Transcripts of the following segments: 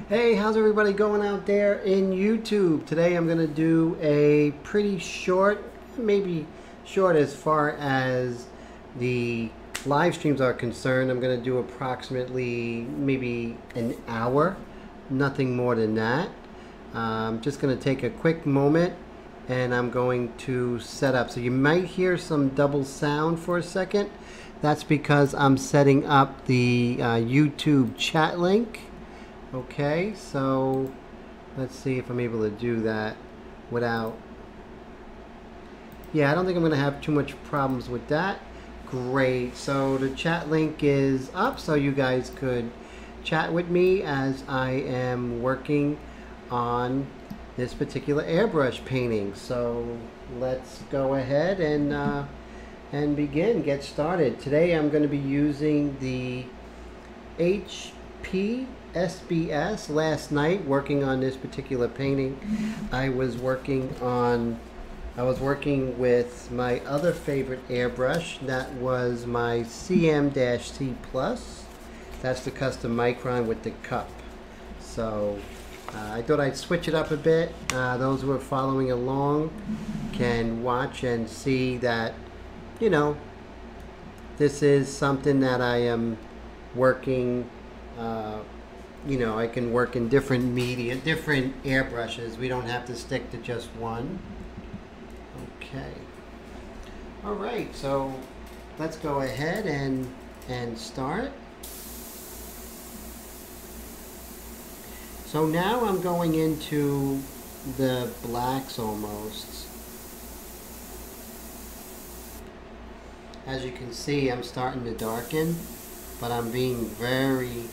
Hey, how's everybody going out there in YouTube? Today I'm going to do a pretty short, maybe short as far as the live streams are concerned. I'm going to do approximately maybe an hour, nothing more than that. I'm just going to take a quick moment and I'm going to set up. So you might hear some double sound for a second. That's because I'm setting up the YouTube chat link. Okay, so let's see if I'm able to do that without... Yeah, I don't think I'm going to have too much problems with that. Great, so the chat link is up so you guys could chat with me as I am working on this particular airbrush painting. So let's go ahead and begin, get started. Today I'm going to be using the HP SBS. Last night, working on this particular painting, I was working with my other favorite airbrush. That was my CM-C Plus. That's the custom micron with the cup. So I thought I'd switch it up a bit. Those who are following along can watch and see that, you know, this is something that I am working. You know, I can work in different media, different airbrushes. We don't have to stick to just one. Okay. All right, so let's go ahead and start. So now I'm going into the blacks almost. As you can see, I'm starting to darken, but I'm being very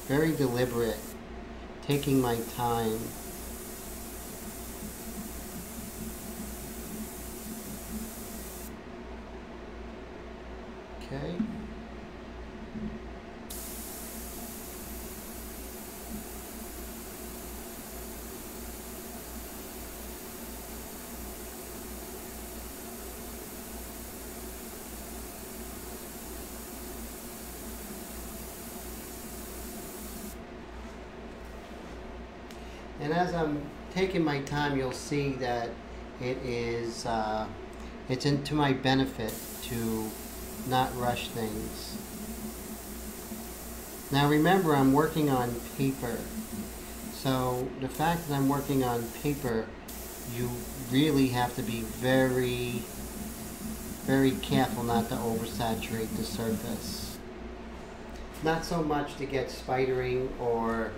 deliberate, taking my time. Okay. And as I'm taking my time, you'll see that it is, it's to my benefit to not rush things. Now remember, I'm working on paper. So the fact that I'm working on paper, you really have to be very careful not to oversaturate the surface. Not so much to get spidering or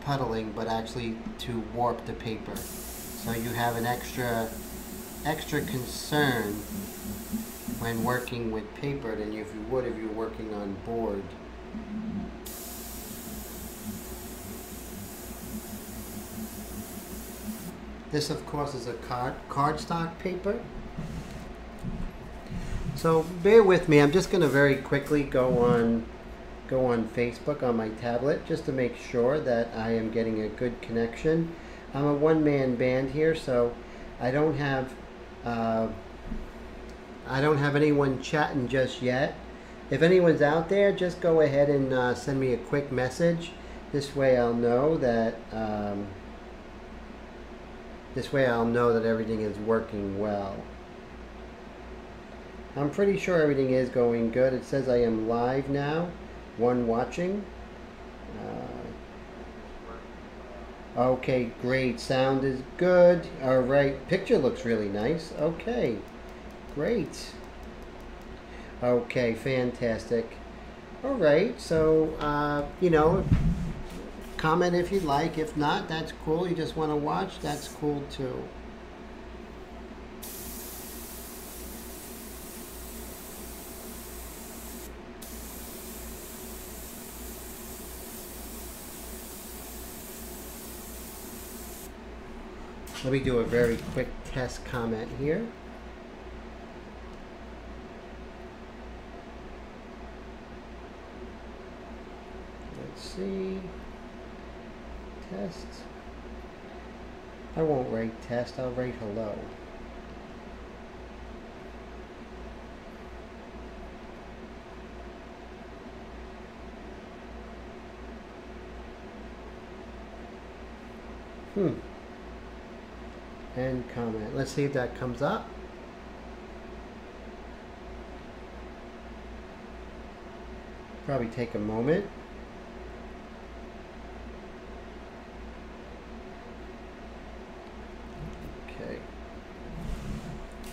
puddling, but actually to warp the paper. So you have an extra concern when working with paper than if you would if you were working on board. This of course is a cardstock paper. So bear with me, I'm just going to very quickly go on Facebook on my tablet just to make sure that I am getting a good connection. I'm a one-man band here, so I don't have anyone chatting just yet. If anyone's out there, just go ahead and send me a quick message. This way I'll know that everything is working well. I'm pretty sure everything is going good. It says I am live now. One watching. Okay, great. Sound is good. All right. Picture looks really nice. Okay, great. Okay, fantastic. All right. So, you know, comment if you'd like. If not, that's cool. You just want to watch, that's cool too. Let me do a very quick test comment here. Let's see. Test. I won't write test, I'll write hello. End comment. Let's see if that comes up. Probably take a moment. Okay.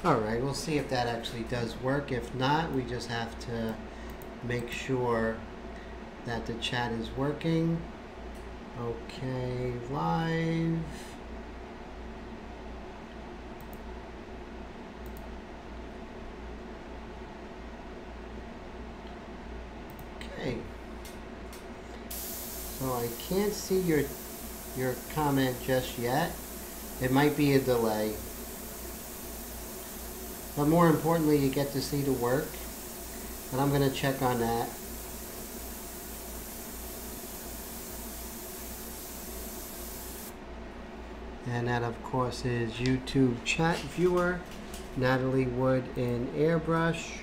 Alright, we'll see if that actually does work. If not, we just have to make sure that the chat is working. Okay, live. Okay. So I can't see your comment just yet. It might be a delay. But more importantly, you get to see the work. And I'm going to check on that. And that, of course, is YouTube chat viewer, Natalie Wood in Airbrush.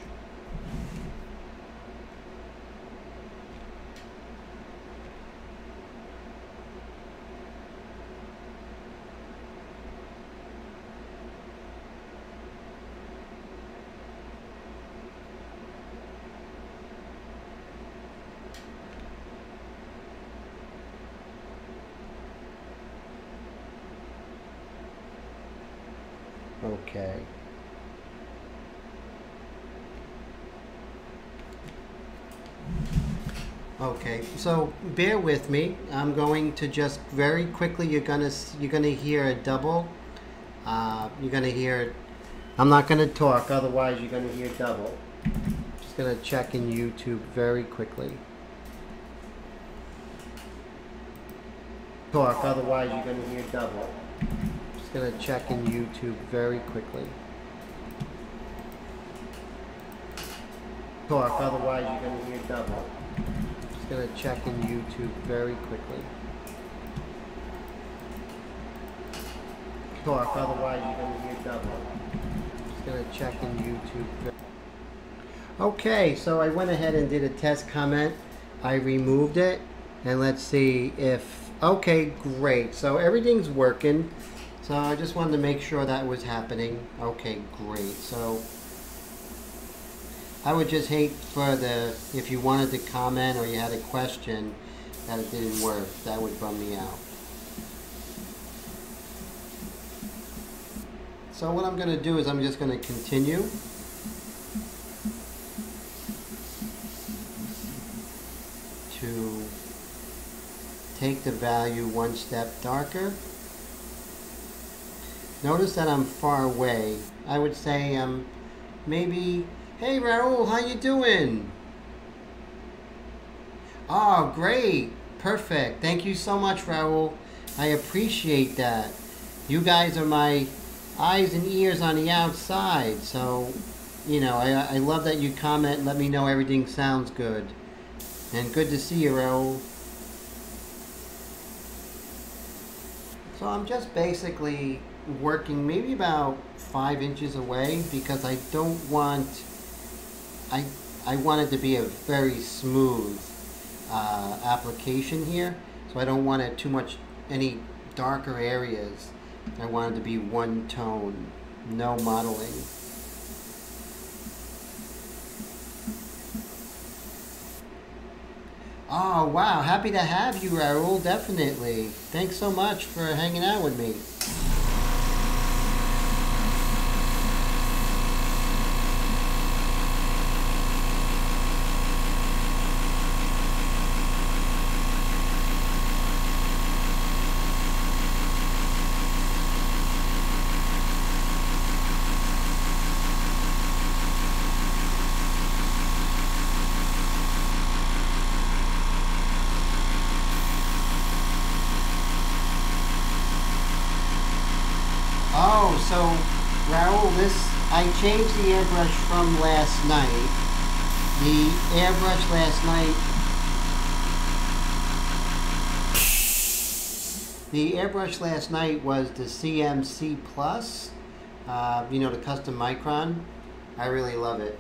Okay. Okay, so bear with me. I'm going to just very quickly. You're gonna hear a double. You're gonna hear. I'm not gonna talk. Otherwise, you're gonna hear double. Just gonna check in YouTube very quickly. Talk. Otherwise, you're gonna hear double. Just gonna check in YouTube very quickly. Talk. Otherwise, you're gonna hear double. Going to check in YouTube very quickly. Talk, otherwise you're going to hear double. Just going to check in YouTube. Okay, so I went ahead and did a test comment. I removed it, and let's see if. Okay, great. So everything's working. So I just wanted to make sure that was happening. Okay, great. So I would just hate for if you wanted to comment or you had a question that it didn't work. That would bum me out. So what I'm going to do is I'm just going to continue. To take the value one step darker. Notice that I'm far away. I would say maybe. Hey Raul, how you doing? Oh, great. Perfect. Thank you so much, Raul. I appreciate that. You guys are my eyes and ears on the outside. So, you know, I love that you comment and let me know everything sounds good. And good to see you, Raul. So I'm just basically working maybe about 5 inches away because I don't want... I want it to be a very smooth application here, so I don't want it too much, any darker areas. I want it to be one tone, no modeling. Oh wow, happy to have you, Raul, definitely. Thanks so much for hanging out with me. Oh, so Raul, I changed the airbrush from last night. The airbrush last night. The airbrush last night was the CMC Plus. You know, the custom micron. I really love it.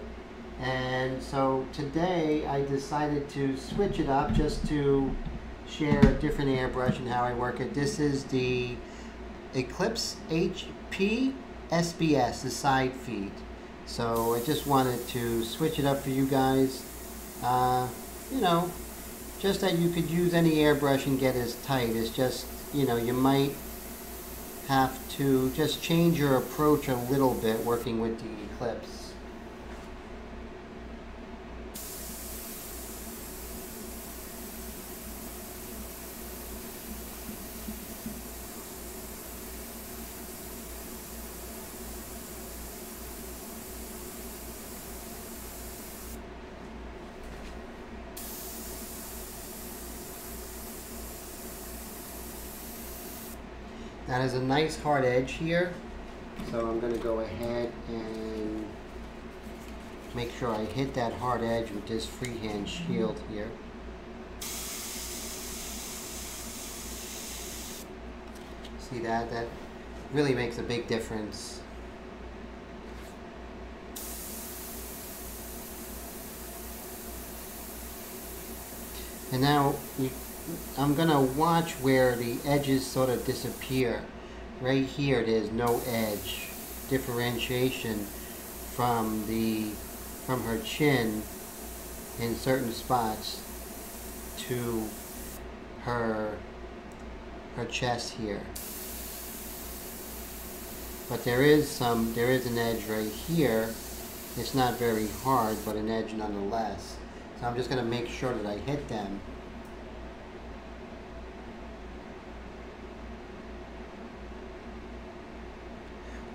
And so today I decided to switch it up just to share a different airbrush and how I work it. This is the Eclipse HP SBS, the side feed. So I just wanted to switch it up for you guys. You know, just that you could use any airbrush and get as tight. It's just, you know, you might have to just change your approach a little bit working with the Eclipse. Now there's a nice hard edge here, so I'm going to go ahead and make sure I hit that hard edge with this freehand shield here. See that? That really makes a big difference. And now I'm going to watch where the edges sort of disappear. Right here there's no edge. Differentiation from her chin in certain spots to her chest here. But there is an edge right here. It's not very hard, but an edge nonetheless. So I'm just going to make sure that I hit them.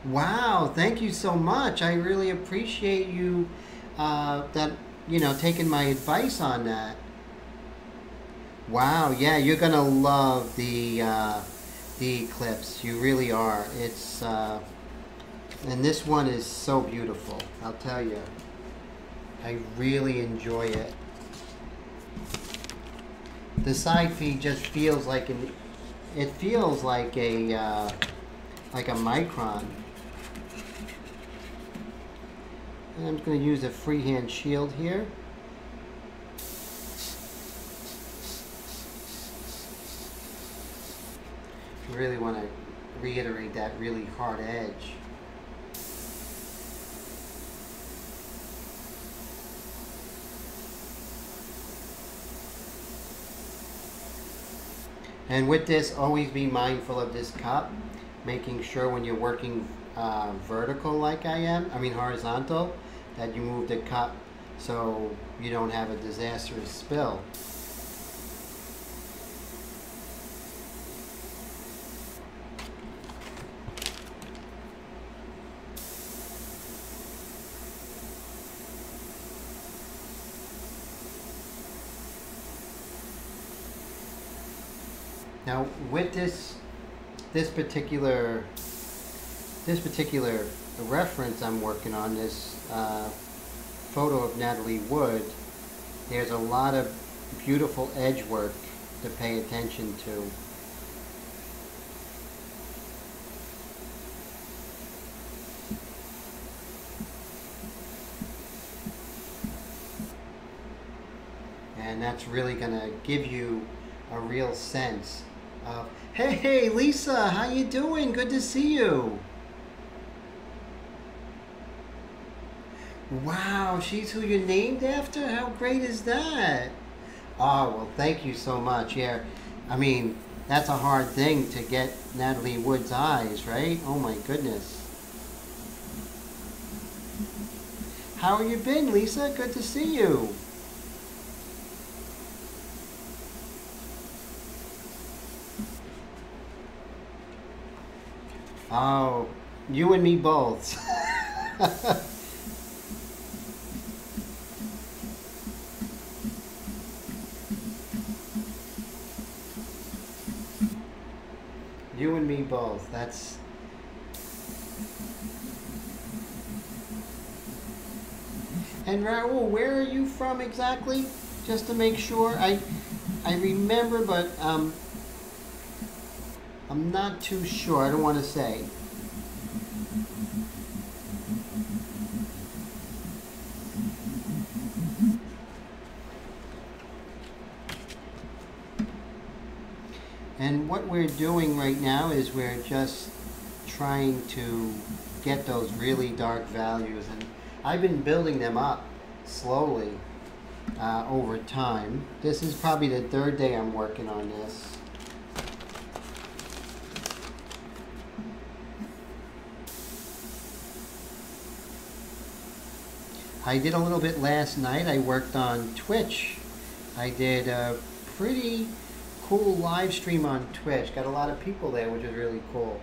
Wow, thank you so much. I really appreciate you taking my advice on that. Wow, yeah, you're gonna love the Eclipse. You really are. It's and this one is so beautiful. I'll tell you. I really enjoy it. The side feed just feels like a micron. And I'm going to use a freehand shield here. I really want to reiterate that really hard edge. And with this, always be mindful of this cup, making sure when you're working vertical like horizontal, that you move the cup so you don't have a disastrous spill. Now with this particular reference I'm working on, this photo of Natalie Wood, there's a lot of beautiful edge work to pay attention to. And that's really going to give you a real sense of, hey Lisa, how you doing? Good to see you. Wow, she's who you're named after? How great is that? Oh, well, thank you so much. Yeah, I mean, that's a hard thing to get Natalie Wood's eyes, right? Oh my goodness. How have you been, Lisa? Good to see you. Oh, you and me both. You and me both. That's... And Raul, where are you from exactly? Just to make sure. I remember, but I'm not too sure. I don't want to say. And what we're doing right now is we're just trying to get those really dark values, and I've been building them up slowly over time. This is probably the third day I'm working on this. I did a little bit last night. I worked on Twitch. I did a pretty cool live stream on Twitch. Got a lot of people there, which is really cool.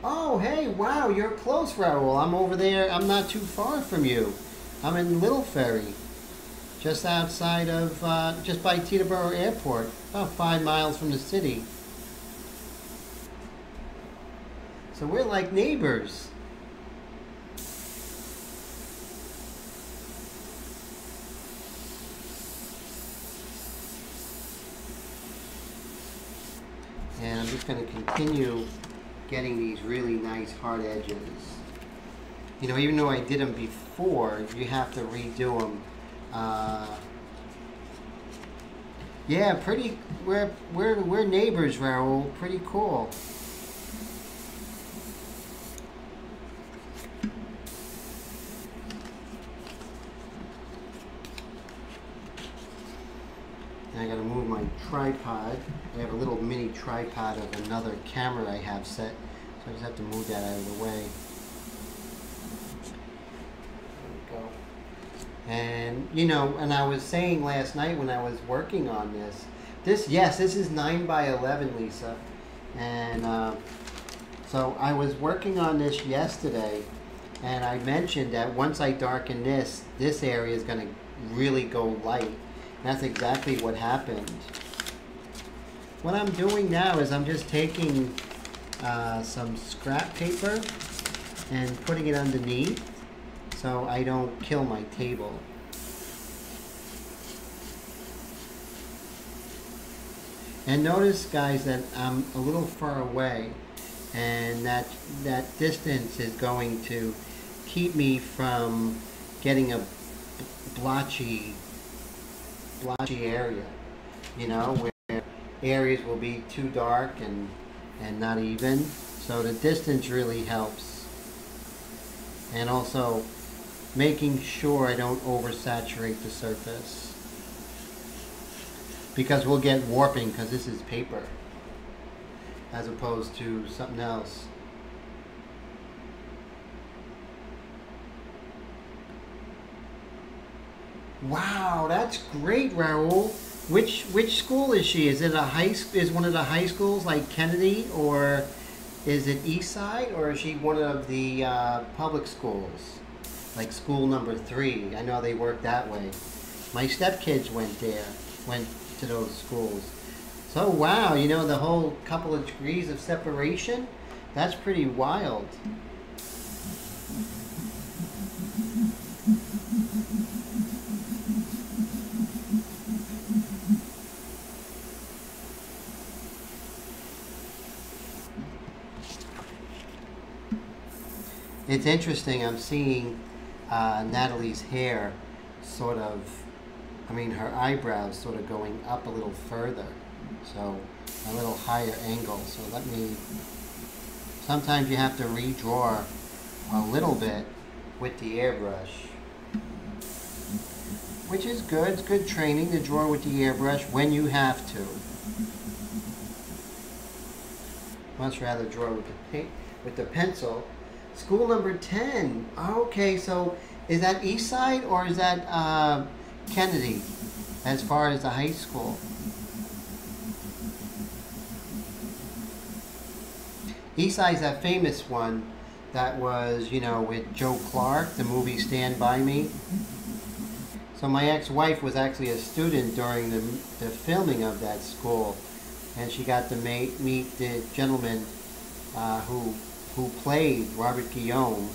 Oh, hey, wow, you're close, Raoul. I'm over there. I'm not too far from you. I'm in Little Ferry, just outside of, just by Teterboro Airport, about 5 miles from the city. So we're like neighbors. And I'm just going to continue getting these really nice hard edges. You know, even though I did them before, you have to redo them. Yeah, pretty. We're neighbors, Raoul. Pretty cool. I gotta move my tripod. I have a little mini tripod of another camera I have set, so I just have to move that out of the way. There we go. And you know, and I was saying last night when I was working on this, yes, this is 9 by 11, Lisa, and so I was working on this yesterday, and I mentioned that once I darken this area is gonna really go light. That's exactly what happened. What I'm doing now is I'm just taking some scrap paper and putting it underneath so I don't kill my table. And notice, guys, that I'm a little far away, and that distance is going to keep me from getting a blotchy area, you know, where areas will be too dark and not even. So the distance really helps. And also making sure I don't oversaturate the surface, because we'll get warping because this is paper as opposed to something else. Wow, that's great, Raoul. Which school is she? Is it is one of the high schools like Kennedy, or is it Eastside, or is she one of the public schools, like school number 3? I know they work that way. My stepkids went to those schools. So wow, you know, the whole couple of degrees of separation, that's pretty wild. It's interesting, I'm seeing Natalie's hair sort of, I mean her eyebrows sort of going up a little further, so a little higher angle. So sometimes you have to redraw a little bit with the airbrush, which is good. It's good training to draw with the airbrush when you have to. Much rather draw with the pencil. School number 10. Okay, so is that Eastside or is that Kennedy as far as the high school? Eastside's that famous one that was, you know, with Joe Clark, the movie Stand By Me. So my ex-wife was actually a student during the filming of that school, and she got to meet the gentleman who played Robert Guillaume.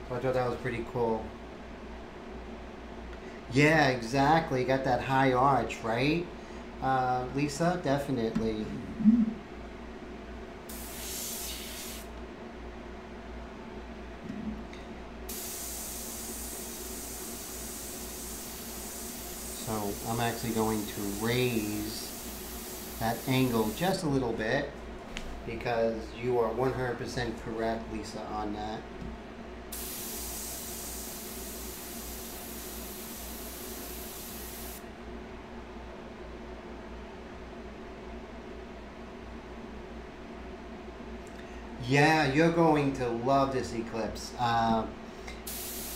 So I thought that was pretty cool. Yeah, exactly. Got that high arch, right? Lisa, definitely. So I'm actually going to raise that angle just a little bit because you are 100% correct, Lisa, on that. Yeah, you're going to love this eclipse.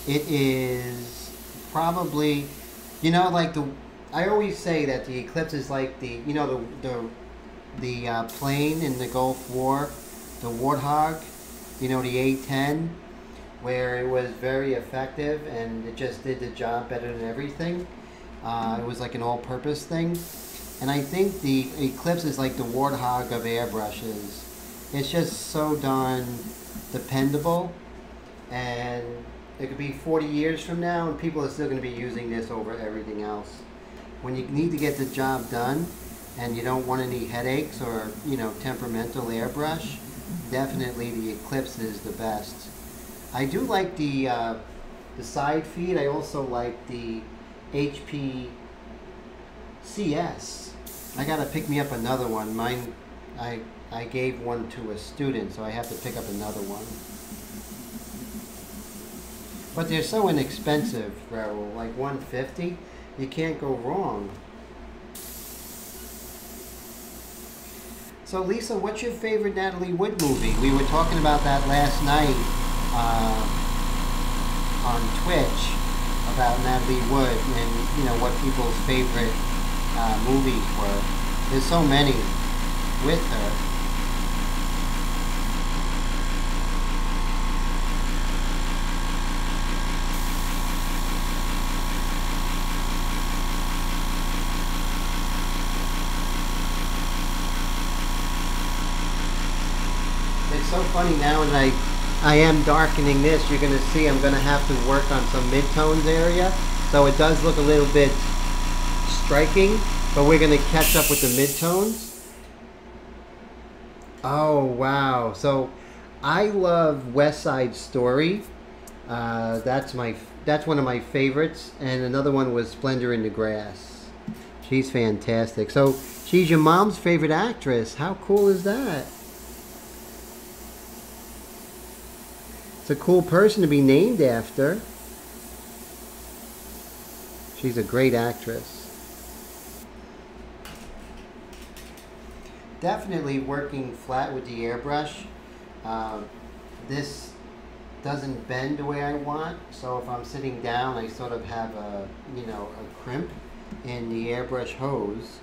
It is probably, you know, like I always say that the eclipse is like you know, the plane in the Gulf War, the Warthog, you know, the A-10, where it was very effective and it just did the job better than everything. It was like an all-purpose thing. And I think the eclipse is like the Warthog of airbrushes. It's just so darn dependable, and it could be 40 years from now and people are still going to be using this over everything else. When you need to get the job done and you don't want any headaches or, you know, temperamental airbrush, definitely the Eclipse is the best. I do like the side feed. I also like the HP CS. I gotta pick me up another one. Mine, I gave one to a student, so I have to pick up another one. But they're so inexpensive, Raoul. Like $150, you can't go wrong. So Lisa, what's your favorite Natalie Wood movie? We were talking about that last night on Twitch about Natalie Wood and, you know, what people's favorite movies were. There's so many with her. It's so funny now, and I am darkening this. You're going to see I'm going to have to work on some midtones area. So it does look a little bit striking, but we're going to catch up with the midtones. Oh, wow. So I love West Side Story. That's one of my favorites. And another one was Splendor in the Grass. She's fantastic. So she's your mom's favorite actress. How cool is that? It's a cool person to be named after. She's a great actress. Definitely working flat with the airbrush. This doesn't bend the way I want, so if I'm sitting down, I sort of have a, you know, a crimp in the airbrush hose.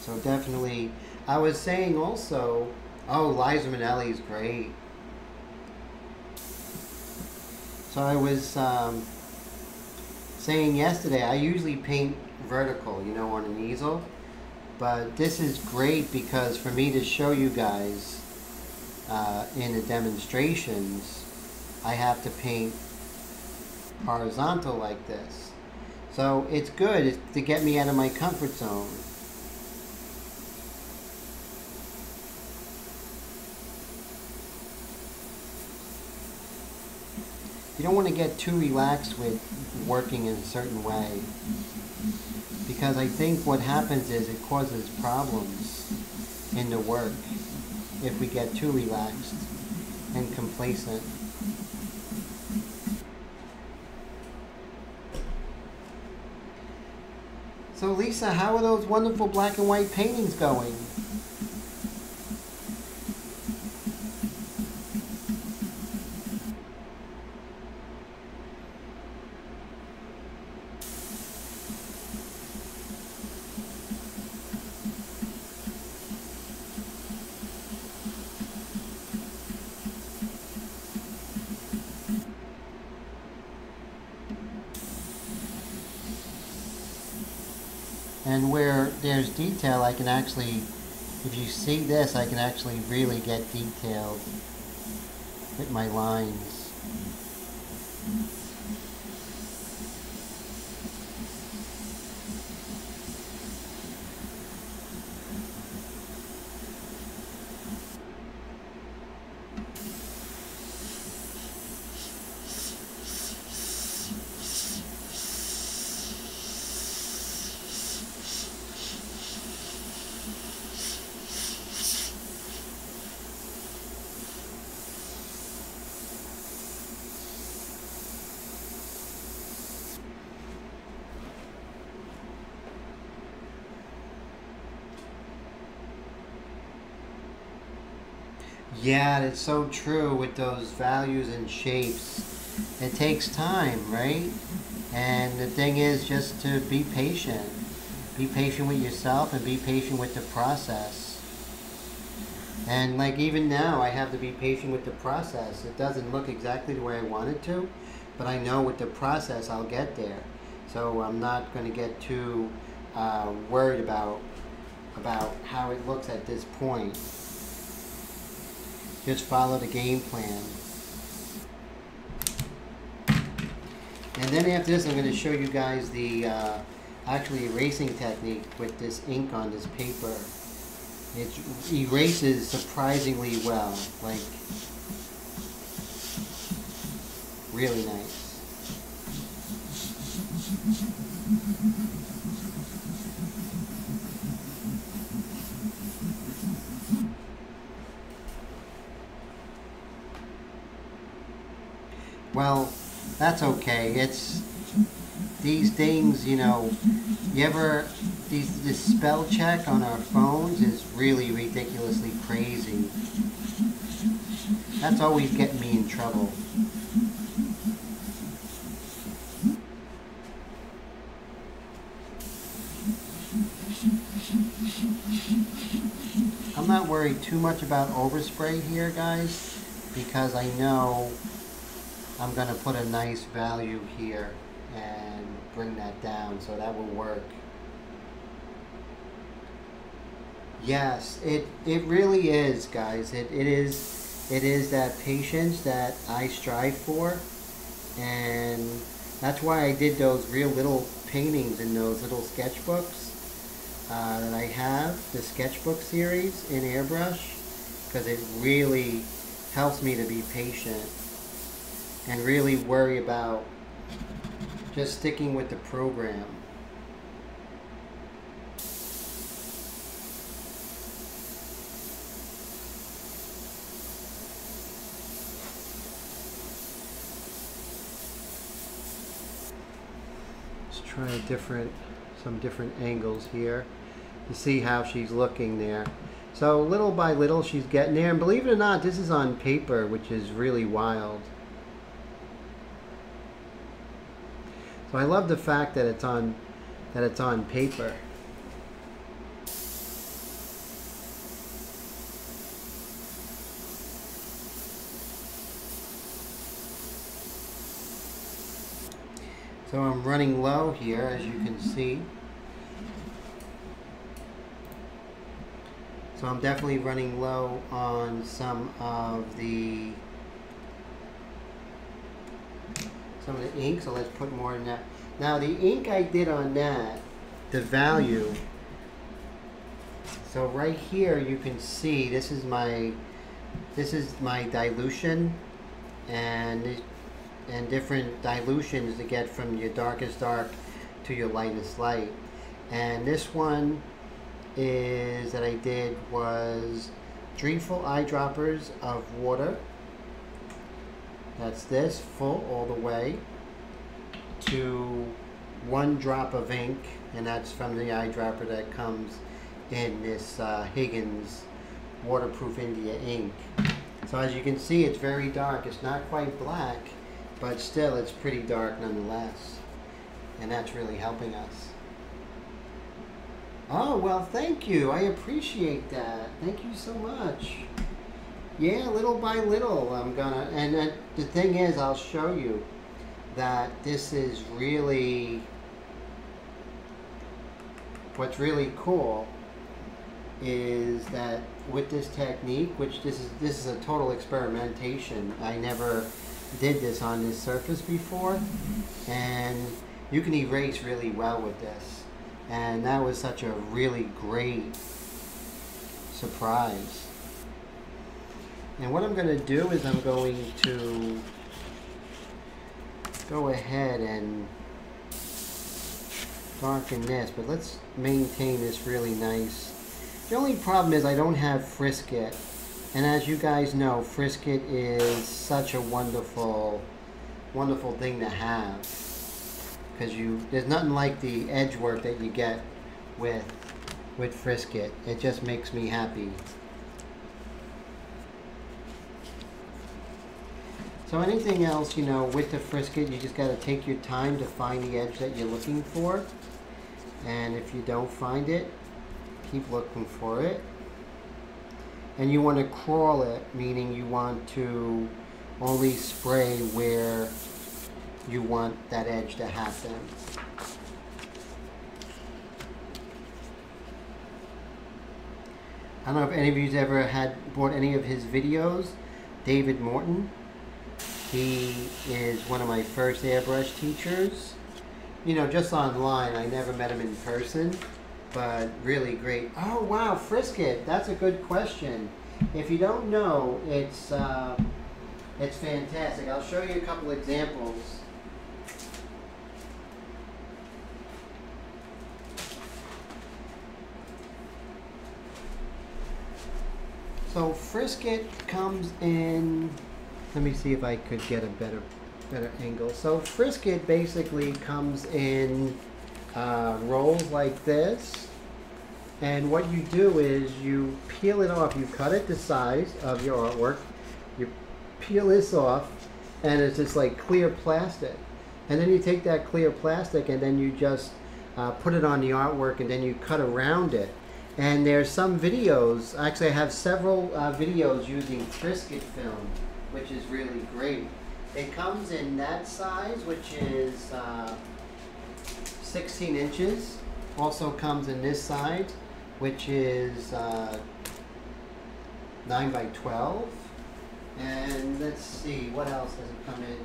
So definitely, I was saying also, oh, Liza Minnelli is great. So I was saying yesterday, I usually paint vertical, you know, on an easel. But this is great because for me to show you guys in the demonstrations, I have to paint horizontal like this. So it's good. It's to get me out of my comfort zone. You don't want to get too relaxed with working in a certain way, because I think what happens is it causes problems in the work if we get too relaxed and complacent. So Lisa, how are those wonderful black and white paintings going? And where there's detail, I can actually, if you see this, I can actually really get detailed with my lines. Yeah, it's so true with those values and shapes. It takes time, right? And the thing is just to be patient. Be patient with yourself and be patient with the process. And like even now, I have to be patient with the process. It doesn't look exactly the way I want it to, but I know with the process I'll get there. So I'm not going to get too worried about how it looks at this point. Just follow the game plan. And then after this, I'm going to show you guys the actually erasing technique with this ink on this paper. It erases surprisingly well, like really nice. Well, that's okay. It's these things, you know, this spell check on our phones is really ridiculously crazy. That's always getting me in trouble. I'm not worried too much about overspray here, guys, because I know I'm going to put a nice value here and bring that down, so that will work. Yes, it really is, guys. It is that patience that I strive for, and that's why I did those real little paintings in those little sketchbooks that I have, the sketchbook series in Airbrush, because it really helps me to be patient and really worry about just sticking with the program. Let's try some different angles here to see how she's looking there. So little by little she's getting there, and believe it or not, this is on paper, which is really wild. So I love the fact that it's on paper. So I'm running low here, as you can see. So I'm definitely running low on some of the ink, so let's put more in that. Now the ink I did on that, the value, so right here you can see this is my dilution, and different dilutions to get from your darkest dark to your lightest light. And this one is that I did was Dreamful eyedroppers of water. That's this, full all the way, to 1 drop of ink, and that's from the eyedropper that comes in this Higgins Waterproof India ink. So as you can see, it's very dark. It's not quite black, but still it's pretty dark nonetheless. And that's really helping us. Oh, well, thank you. I appreciate that. Thank you so much. Yeah, little by little, I'm gonna, and the thing is, I'll show you that this is really, what's really cool is that with this technique, which this is a total experimentation. I never did this on this surface before, and you can erase really well with this. And that was such a really great surprise. And what I'm going to do is I'm going to go ahead and darken this, but let's maintain this really nice. The only problem is I don't have Frisket, and as you guys know, Frisket is such a wonderful thing to have, because there's nothing like the edge work that you get with Frisket. It just makes me happy. So anything else, you know, with the Frisket, you just got to take your time to find the edge that you're looking for. And if you don't find it, keep looking for it. And you want to crawl it, meaning you want to only spray where you want that edge to happen. I don't know if any of you's ever bought any of his videos. David Morton. He is one of my first airbrush teachers. You know, just online. I never met him in person, but really great. Oh wow, Frisket. That's a good question. If you don't know, it's fantastic. I'll show you a couple examples. So Frisket comes in, let me see if I could get a better angle. So Frisket basically comes in rolls like this. And what you do is you peel it off. You cut it the size of your artwork. You peel this off, and it's just like clear plastic. And then you take that clear plastic and then you just put it on the artwork, and then you cut around it. And there's some videos, actually I have several videos using Frisket film, which is really great. It comes in that size, which is 16 inches. Also comes in this size, which is 9 by 12. And let's see, what else does it come in?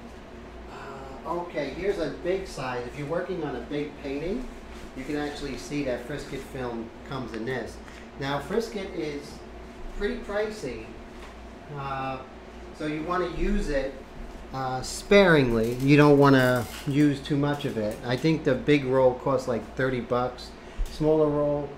Okay, here's a big size. If you're working on a big painting, you can actually see that Frisket film comes in this. Now Frisket is pretty pricey, so you want to use it sparingly. You don't want to use too much of it. I think the big roll costs like 30 bucks, smaller roll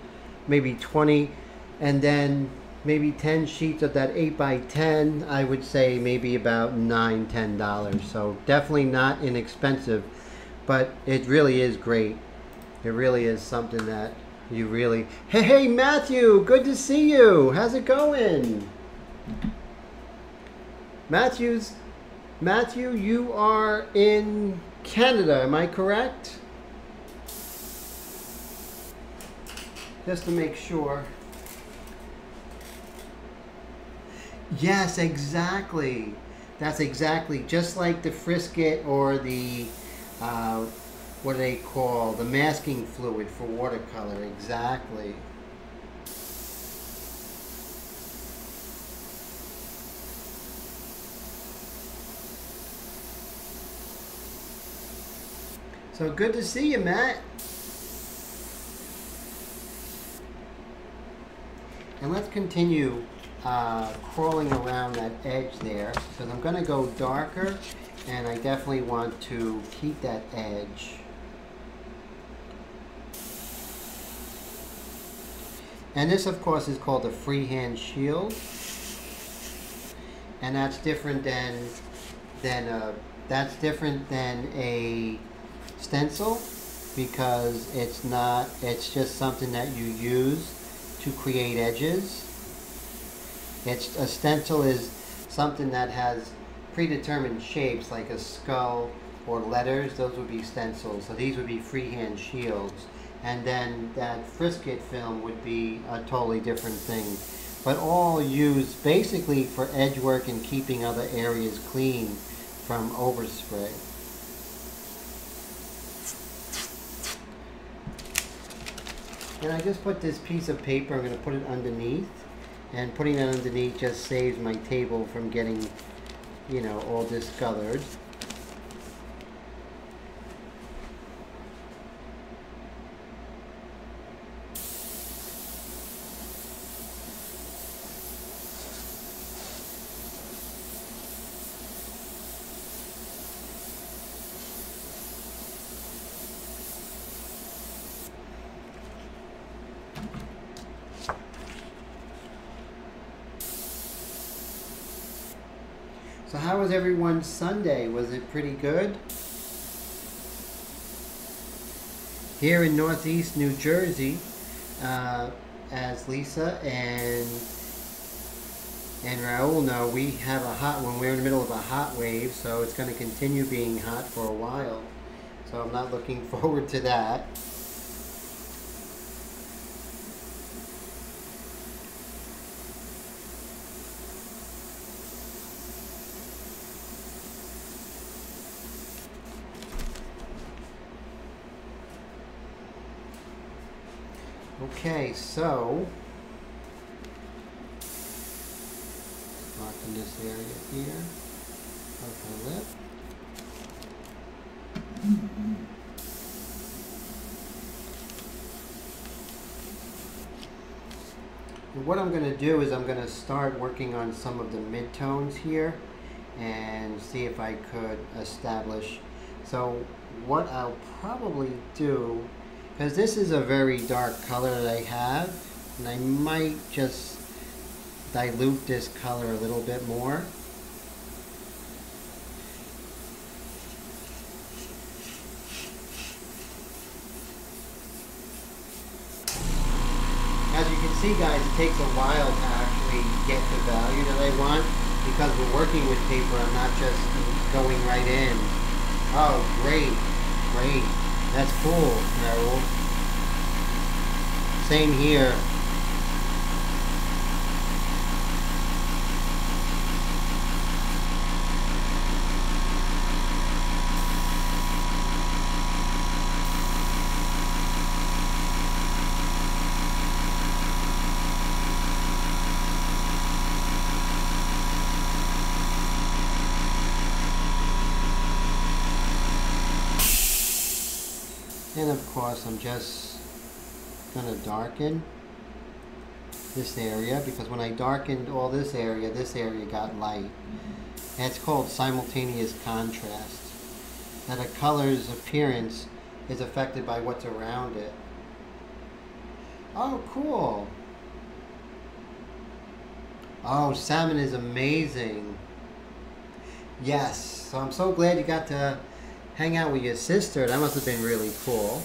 maybe 20, and then maybe 10 sheets of that 8 by 10, I would say maybe about $9–10. So definitely not inexpensive, but it really is great. It really is something that you really... Hey, Matthew, good to see you. How's it going? Matthew, you are in Canada, am I correct? Just to make sure. Yes, exactly. That's exactly just like the Frisket or the what do they call, the masking fluid for watercolor. Exactly. So good to see you, Matt. And let's continue crawling around that edge there, because I'm going to go darker, and I definitely want to keep that edge. And this, of course, is called a freehand shield, and that's different than a stencil, because it's just something that you use to create edges. A stencil is something that has predetermined shapes, like a skull or letters. Those would be stencils. So these would be freehand shields. And then that Frisket film would be a totally different thing. But all used basically for edge work and keeping other areas clean from overspray. And I just put this piece of paper, I'm going to put it underneath. And putting that underneath just saves my table from getting, you know, all discolored. So how was everyone's Sunday? Was it pretty good? Here in Northeast New Jersey, as Lisa and And Raul know we have a hot when we're in the middle of a hot wave, so it's going to continue being hot for a while. So I'm not looking forward to that. Okay, so in this area here of her lip. And what I'm going to do is I'm going to start working on some of the midtones here and see if I could establish. So what I'll probably do, because this is a very dark color that I have, and I might just dilute this color a little bit more. As you can see, guys, it takes a while to actually get the value that I want because we're working with paper. I'm not just going right in. Oh, great, great. That's cool, Carol. Same here. And of course, I'm just going to darken this area because when I darkened all this area got light. And it's called simultaneous contrast. Now the color's appearance is affected by what's around it. Oh, cool. Oh, salmon is amazing. Yes, so I'm so glad you got to hang out with your sister. That must have been really cool.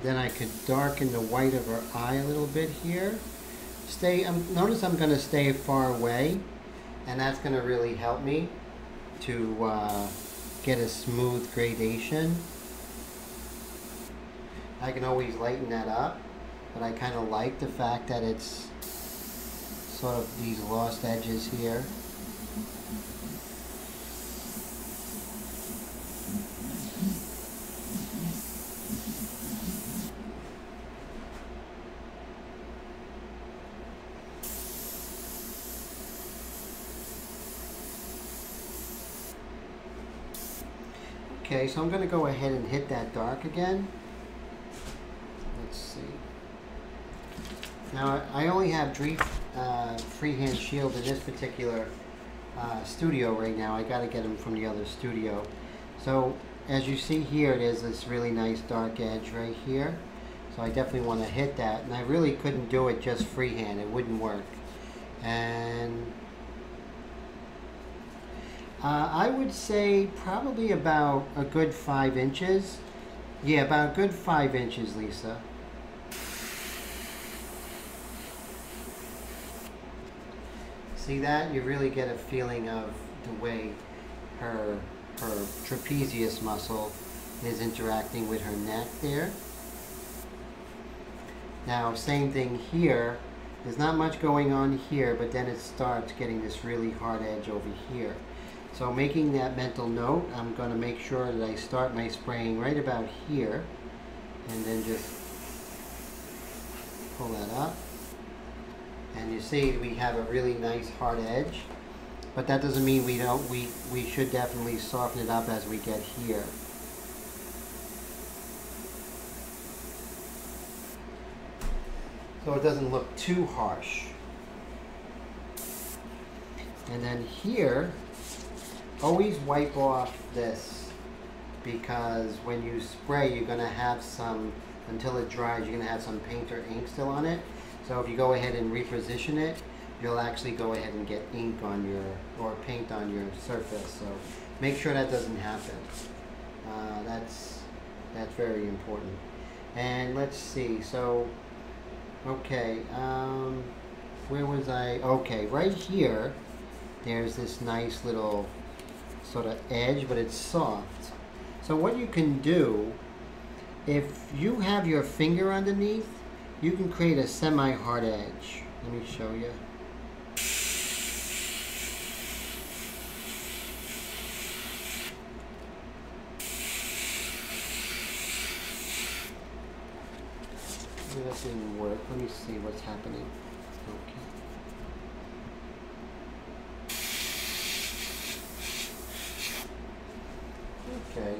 Then I could darken the white of her eye a little bit here. Notice I'm going to stay far away, and that's going to really help me to get a smooth gradation. I can always lighten that up, but I kind of like the fact that it's sort of these lost edges here. Okay, so I'm going to go ahead and hit that dark again. Let's see. Now, I only have freehand shield in this particular studio right now. I got to get them from the other studio. So, as you see here, there's this really nice dark edge right here. So I definitely want to hit that. And I really couldn't do it just freehand. It wouldn't work. And I would say probably about a good 5 inches. Yeah, about a good 5 inches, Lisa. See that? You really get a feeling of the way her trapezius muscle is interacting with her neck there. Now, same thing here. There's not much going on here, but then it starts getting this really hard edge over here. So making that mental note, I'm going to make sure that I start my spraying right about here, and then just pull that up. And you see we have a really nice hard edge, but that doesn't mean we don't. We should definitely soften it up as we get here. so it doesn't look too harsh. And then here, always wipe off this, because when you spray, you're going to have some, until it dries, you're going to have some paint or ink still on it. So if you go ahead and reposition it, you'll actually go ahead and get ink on your, or paint on your surface. So make sure that doesn't happen. That's very important. And let's see, so, okay, where was I? Okay, right here, there's this nice little sort of edge, but it's soft. So what you can do, if you have your finger underneath, you can create a semi-hard edge. Let me show you. That didn't work. Let me see what's happening. Okay. Okay.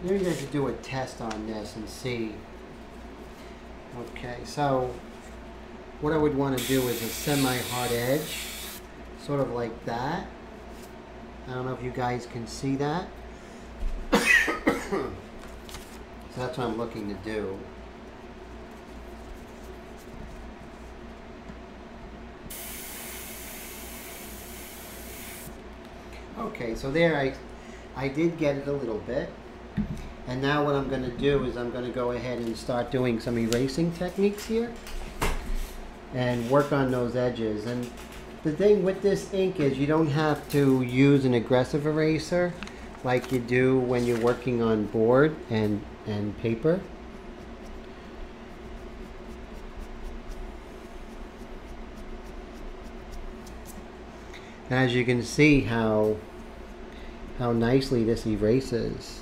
Maybe I should do a test on this and see. Okay, so what I would want to do is a semi-hard edge, sort of like that. I don't know if you guys can see that. So that's what I'm looking to do. Okay, so there I did get it a little bit. And now what I'm going to do is I'm going to go ahead and start doing some erasing techniques here and work on those edges. And the thing with this ink is you don't have to use an aggressive eraser like you do when you're working on board and paper. As you can see how nicely this erases.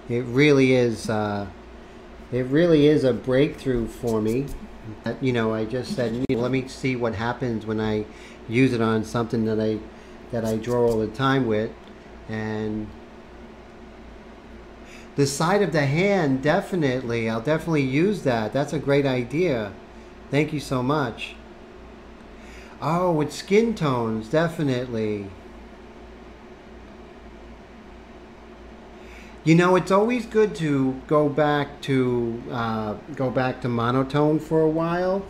It really is a breakthrough for me. You know, I just said, let me see what happens when I use it on something that I draw all the time with. And the side of the hand, definitely. I'll definitely use that. That's a great idea. Thank you so much. Oh, with skin tones, definitely. You know, it's always good to go back to monotone for a while,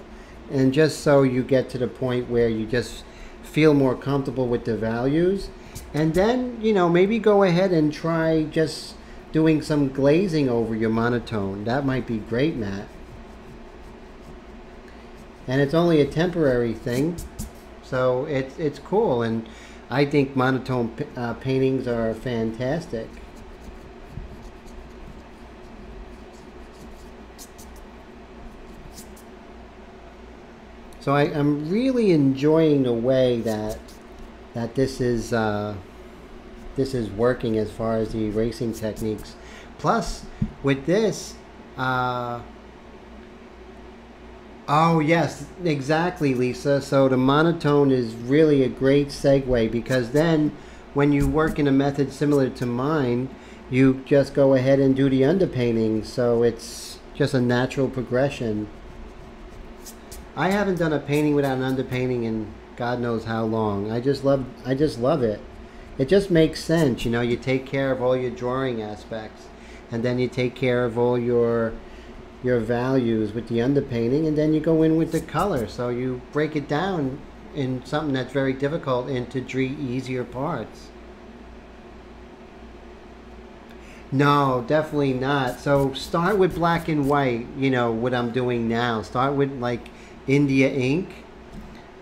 and just so you get to the point where you just feel more comfortable with the values, and then, you know, maybe go ahead and try just doing some glazing over your monotone. That might be great, Matt. And it's only a temporary thing, so it's cool, and I think monotone paintings are fantastic. So I'm really enjoying the way that this is working as far as the erasing techniques. Plus, with this, oh yes, exactly, Lisa. So the monotone is really a great segue, because then when you work in a method similar to mine, you just go ahead and do the underpainting. So it's just a natural progression. I haven't done a painting without an underpainting in God knows how long. I just love it. It just makes sense, you know. You take care of all your drawing aspects, and then you take care of all your values with the underpainting, and then you go in with the color. So you break it down in something that's very difficult into 3 easier parts. No, definitely not. So start with black and white, you know, what I'm doing now. Start with like India ink,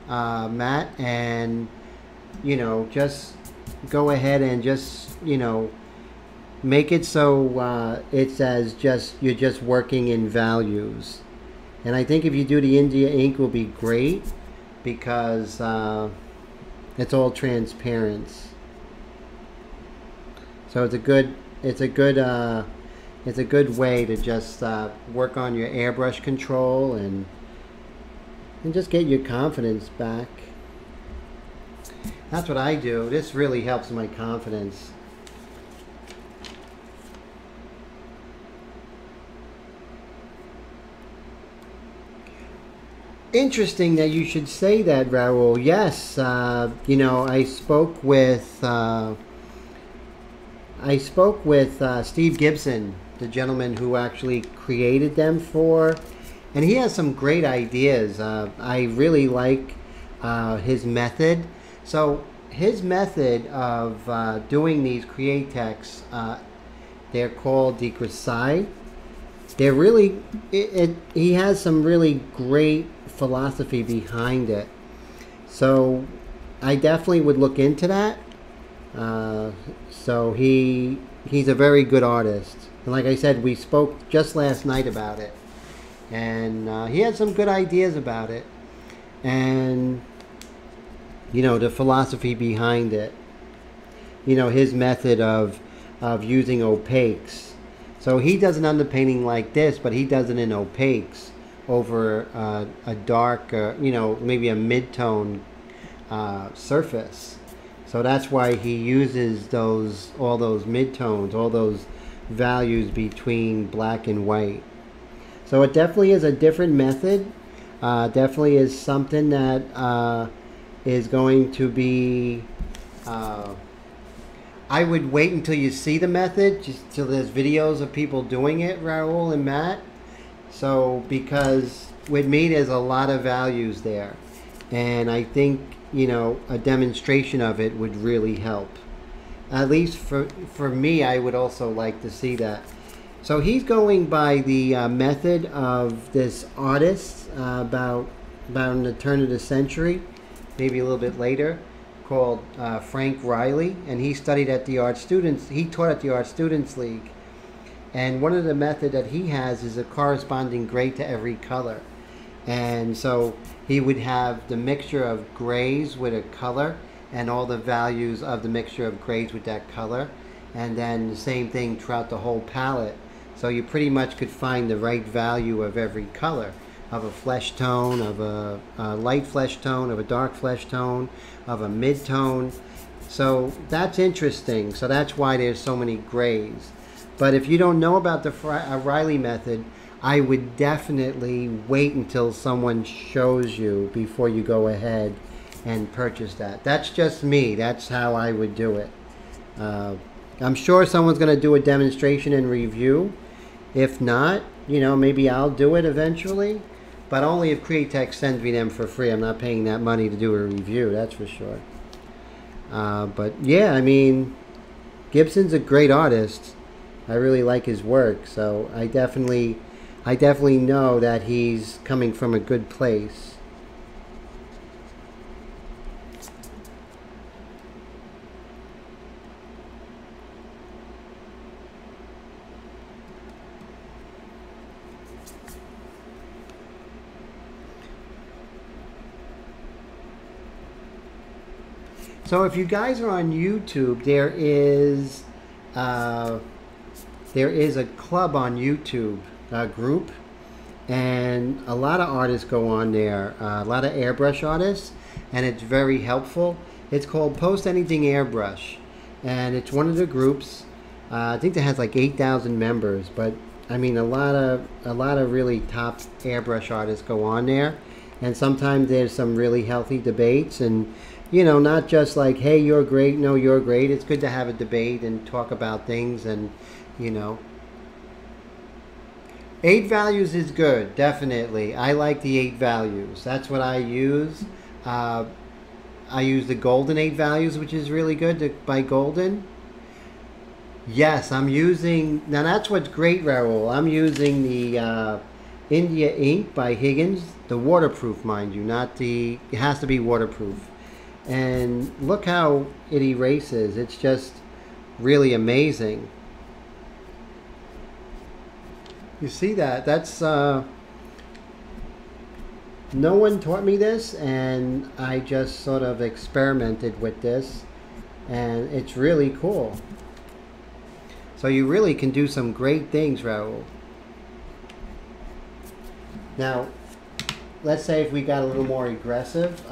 matte, and, you know, just go ahead and just, you know, make it so it's as just, you're just working in values. And I think if you do the India ink will be great, because it's all transparent. So it's a good way to just work on your airbrush control and just get your confidence back. That's what I do. This really helps my confidence. Interesting that you should say that, Raul. Yes, you know, I spoke with Steve Gibson, the gentleman who actually created them for, and he has some great ideas. I really like his method. So his method of doing these create texts, they're called decrescite. They're really, he has some really great philosophy behind it. So I definitely would look into that. So he's a very good artist. And like I said, we spoke just last night about it. And he had some good ideas about it. And, you know, the philosophy behind it. You know, his method of using opaques. So he does an underpainting like this, but he does it in opaques over a dark, you know, maybe a mid-tone surface. So that's why he uses all those mid-tones, all those values between black and white. So it definitely is a different method. Definitely is something that is going to be... I would wait until you see the method, just till there's videos of people doing it, Raul and Matt. So, because with me, there's a lot of values there. And I think, you know, a demonstration of it would really help. At least for me, I would also like to see that. So he's going by the method of this artist about in the turn of the century, maybe a little bit later, called Frank Riley, and he studied at the Art Students. He taught at the Art Students League, and one of the method that he has is a corresponding gray to every color, and so he would have the mixture of grays with a color, and all the values of the mixture of grays with that color, and then the same thing throughout the whole palette. So you pretty much could find the right value of every color, of a flesh tone, of a light flesh tone, of a dark flesh tone, of a mid-tone. So that's interesting. So that's why there's so many grays. But if you don't know about the Riley method, I would definitely wait until someone shows you before you go ahead and purchase that. That's just me. That's how I would do it. I'm sure someone's going to do a demonstration and review. If not, you know, maybe I'll do it eventually. But only if Createx sends me them for free. I'm not paying that money to do a review, that's for sure. But yeah, I mean, Gibson's a great artist. I really like his work, so I definitely know that he's coming from a good place. So if you guys are on YouTube, there is a club on YouTube, a group, and a lot of artists go on there, a lot of airbrush artists, and it's very helpful. It's called Post Anything Airbrush, and it's one of the groups. I think it has like 8,000 members, but I mean a lot of really top airbrush artists go on there, and sometimes there's some really healthy debates, and you know, not just like, hey, you're great, no, you're great. It's good to have a debate and talk about things, and you know, 8 values is good, definitely. I like the 8 values. That's what I use. I use the golden 8 values, which is really good by Golden. Yes, I'm using, now that's what's great, Raul. I'm using the India ink by Higgins, the waterproof, mind you, not the, it has to be waterproof. And look how it erases. It's just really amazing. You see that? That's no one taught me this, and I just sort of experimented with this, and it's really cool. So you really can do some great things, Raul. Now, let's say if we got a little more aggressive,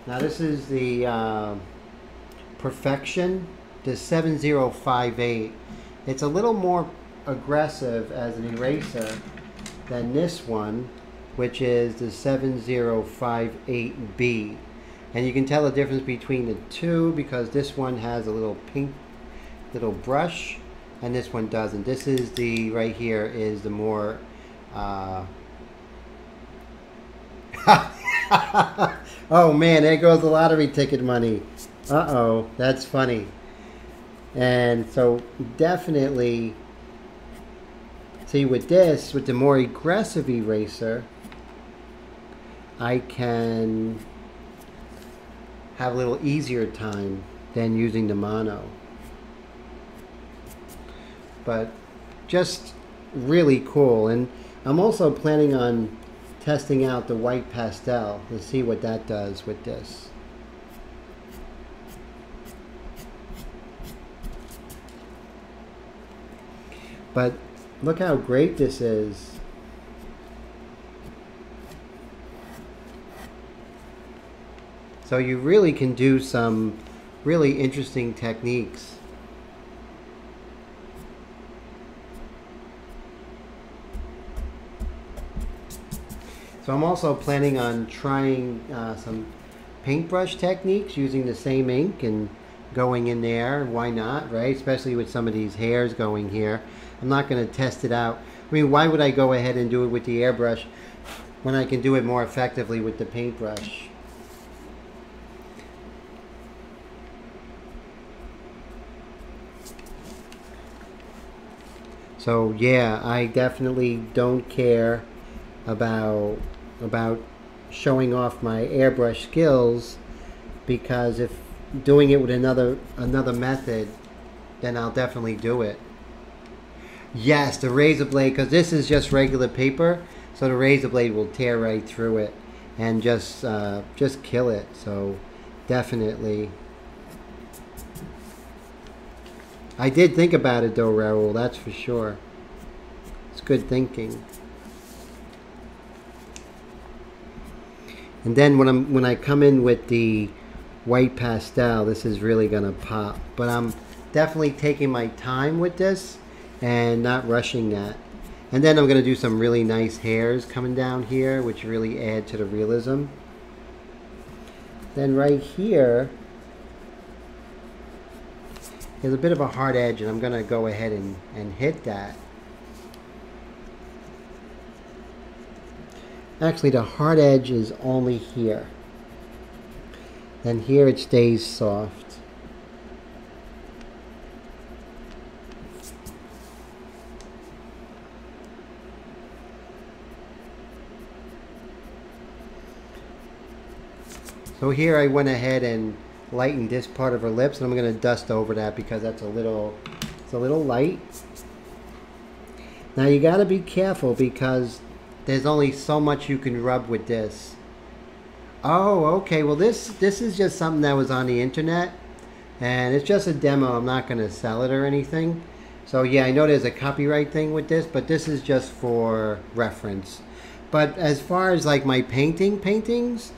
Now this is the Perfection, the 7058. It's a little more aggressive as an eraser, than this one, which is the 7058B. And you can tell the difference between the two because this one has a little pink little brush and this one doesn't. This is the, right here is the more oh man, there goes the lottery ticket money. Uh-oh, that's funny. And so definitely, see with this, with the more aggressive eraser, I can have a little easier time than using the mono. But just really cool. And I'm also planning on testing out the white pastel to see what that does with this. But look how great this is. So you really can do some really interesting techniques. So I'm also planning on trying some paintbrush techniques using the same ink and going in there. Why not, right? Especially with some of these hairs going here. I'm not going to test it out. I mean, why would I go ahead and do it with the airbrush when I can do it more effectively with the paintbrush? So yeah, I definitely don't care about showing off my airbrush skills, because if doing it with another method, then I'll definitely do it. Yes, the razor blade, because this is just regular paper, so the razor blade will tear right through it and just kill it. So definitely. I did think about it though, Raoul, that's for sure. It's good thinking. And then when I come in with the white pastel, this is really gonna pop. But I'm definitely taking my time with this and not rushing that. And then I'm gonna do some really nice hairs coming down here, which really add to the realism. Then right here, there's a bit of a hard edge, and I'm gonna go ahead and hit that. Actually, the hard edge is only here. Then here it stays soft. So here I went ahead and lightened this part of her lips, and I'm going to dust over that because that's it's a little light. Now you got to be careful because there's only so much you can rub with this. Oh, okay. Well, this is just something that was on the internet, and it's just a demo. I'm not going to sell it or anything. So yeah, I know there's a copyright thing with this, but this is just for reference. But as far as like my paintings,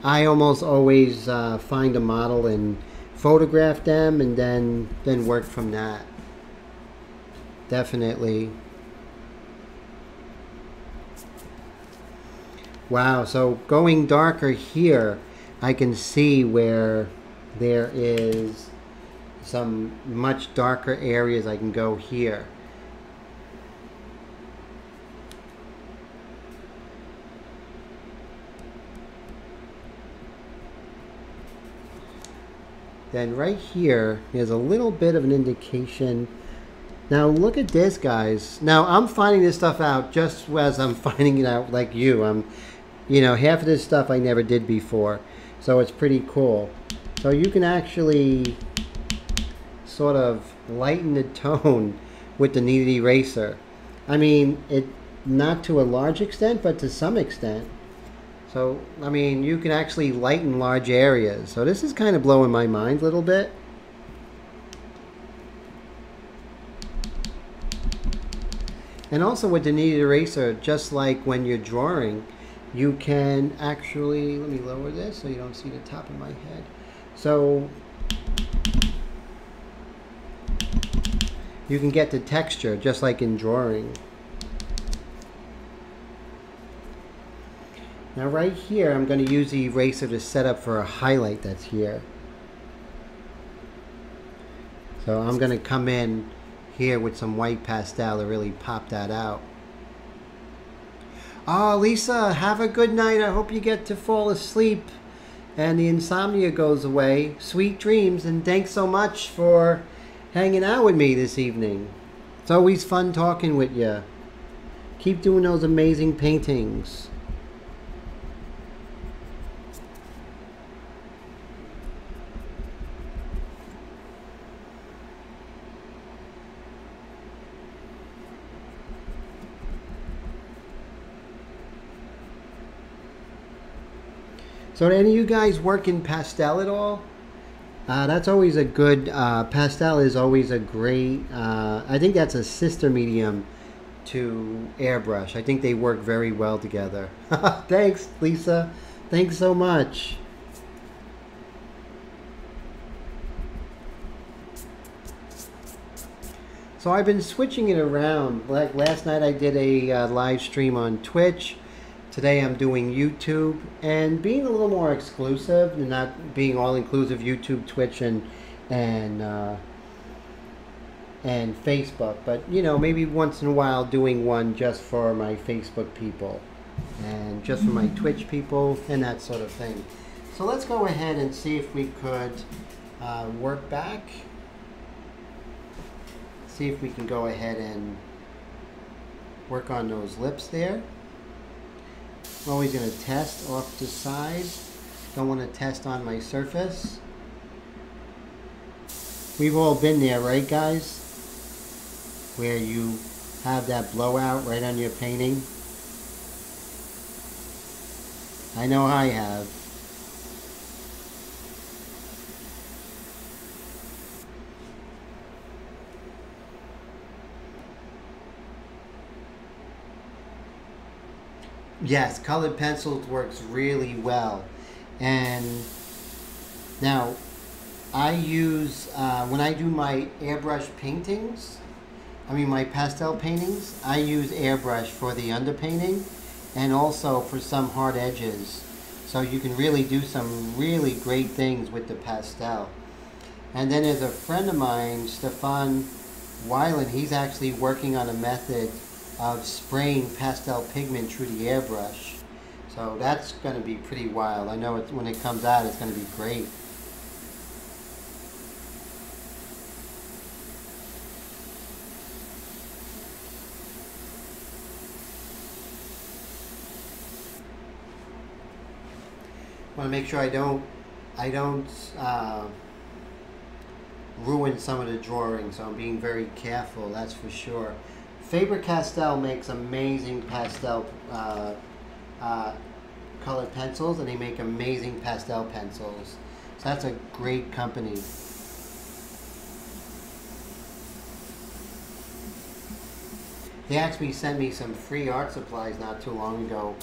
I almost always find a model and photograph them, and then work from that. Definitely. Wow, so going darker here, I can see where there is some much darker areas. I can go here. Then right here, there's a little bit of an indication. Now look at this, guys. Now I'm finding this stuff out just as I'm finding it out like you. You know, half of this stuff I never did before. So it's pretty cool. So you can actually sort of lighten the tone with the kneaded eraser. I mean, not to a large extent, but to some extent. So, I mean, you can actually lighten large areas. So this is kind of blowing my mind a little bit. And also with the kneaded eraser, just like when you're drawing, you can actually, let me lower this so you don't see the top of my head. So you can get the texture just like in drawing. Now right here, I'm going to use the eraser to set up for a highlight that's here. So I'm going to come in here with some white pastel to really pop that out. Oh, Lisa, have a good night. I hope you get to fall asleep and the insomnia goes away. Sweet dreams, and thanks so much for hanging out with me this evening. It's always fun talking with you. Keep doing those amazing paintings. So do any of you guys work in pastel at all? That's always a good, pastel is always a great, I think that's a sister medium to airbrush. I think they work very well together. Thanks, Lisa. Thanks so much. So I've been switching it around. Like last night I did a live stream on Twitch. Today I'm doing YouTube, and being a little more exclusive and not being all-inclusive YouTube, Twitch, and Facebook. But you know, maybe once in a while doing one just for my Facebook people and just for my Twitch people and that sort of thing. So let's go ahead and see if we could work back. See if we can go ahead and work on those lips there. I'm always going to test off the side. Don't want to test on my surface. We've all been there, right guys? Where you have that blowout right on your painting. I know I have. Yes, colored pencils works really well. And now I use, when I do my airbrush paintings, my pastel paintings, I use airbrush for the underpainting and also for some hard edges. So you can really do some really great things with the pastel. And then there's a friend of mine, Stefan Weiland, he's actually working on a method of spraying pastel pigment through the airbrush. So that's going to be pretty wild. I know when it comes out, it's going to be great. I want to make sure I don't ruin some of the drawings, so I'm being very careful, that's for sure. Faber-Castell makes amazing pastel colored pencils, and they make amazing pastel pencils. So that's a great company. They actually sent me some free art supplies not too long ago,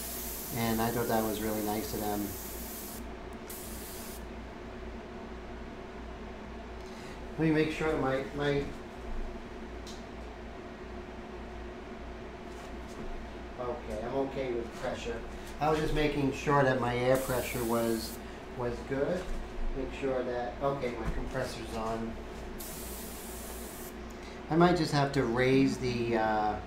and I thought that was really nice of them. Let me make sure my okay, I'm okay with pressure. I was just making sure that my air pressure was good. Make sure that, okay, my compressor's on. I might just have to raise the air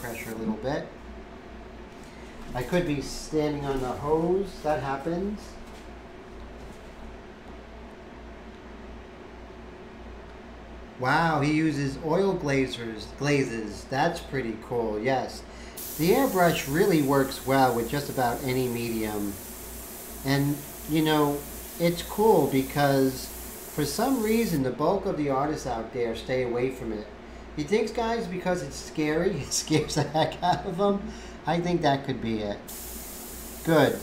pressure a little bit. I could be standing on the hose, that happens. Wow, he uses oil glazes. That's pretty cool, yes. The airbrush really works well with just about any medium. And, you know, it's cool because for some reason the bulk of the artists out there stay away from it. You think, guys, because it's scary, it scares the heck out of them? I think that could be it. Good.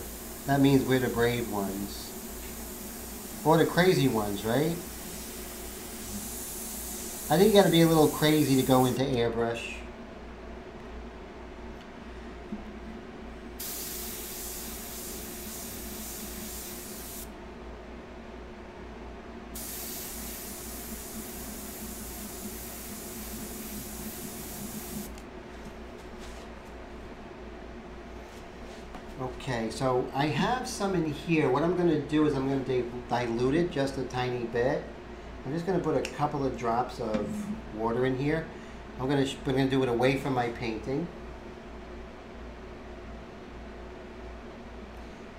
That means we're the brave ones. Or the crazy ones, right? I think you got to be a little crazy to go into airbrush. Okay, so I have some in here. What I'm going to do is I'm going to dilute it just a tiny bit. I'm just going to put a couple of drops of water in here. I'm going to do it away from my painting.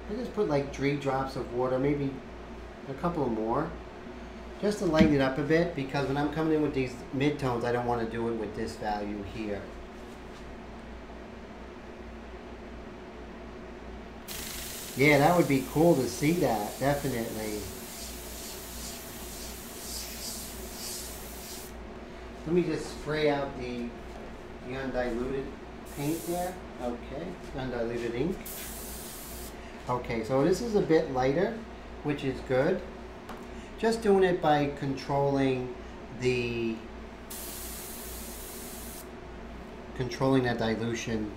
I just put like 3 drops of water, maybe a couple more, just to lighten it up a bit, because when I'm coming in with these midtones, I don't want to do it with this value here. Yeah, that would be cool to see that, definitely. Let me just spray out the undiluted paint there. Okay, undiluted ink. Okay, so this is a bit lighter, which is good. Just doing it by controlling that dilution.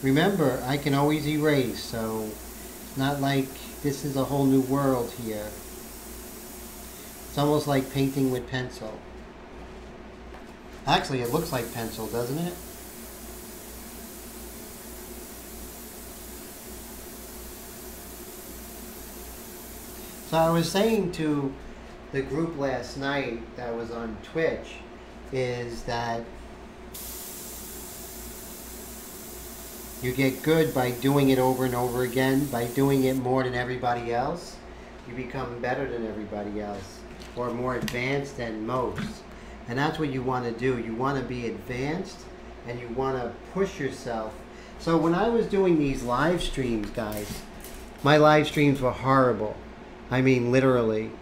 Remember, I can always erase, so it's not like this is a whole new world here. It's almost like painting with pencil. Actually, it looks like pencil, doesn't it? So I was saying to the group last night that was on Twitch is that you get good by doing it over and over again, by doing it more than everybody else. You become better than everybody else, or more advanced than most. And that's what you want to do. You want to be advanced, and you want to push yourself. So when I was doing these live streams, guys, my live streams were horrible. I mean, literally.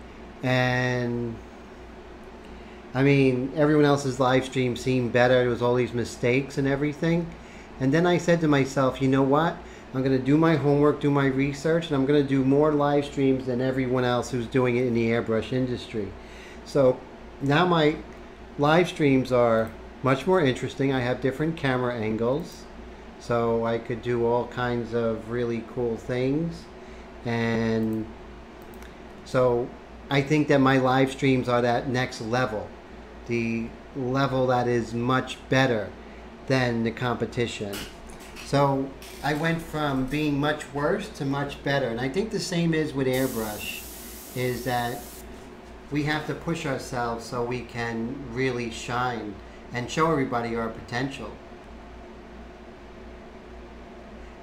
And I mean, everyone else's live stream seemed better. There was all these mistakes and everything. And then I said to myself, you know what? I'm going to do my homework, do my research, and I'm going to do more live streams than everyone else who's doing it in the airbrush industry. So now my live streams are much more interesting. I have different camera angles, so I could do all kinds of really cool things. And so I think that my live streams are that next level, the level that is much better than the competition. So I went from being much worse to much better. And I think the same is with airbrush, is that we have to push ourselves so we can really shine and show everybody our potential.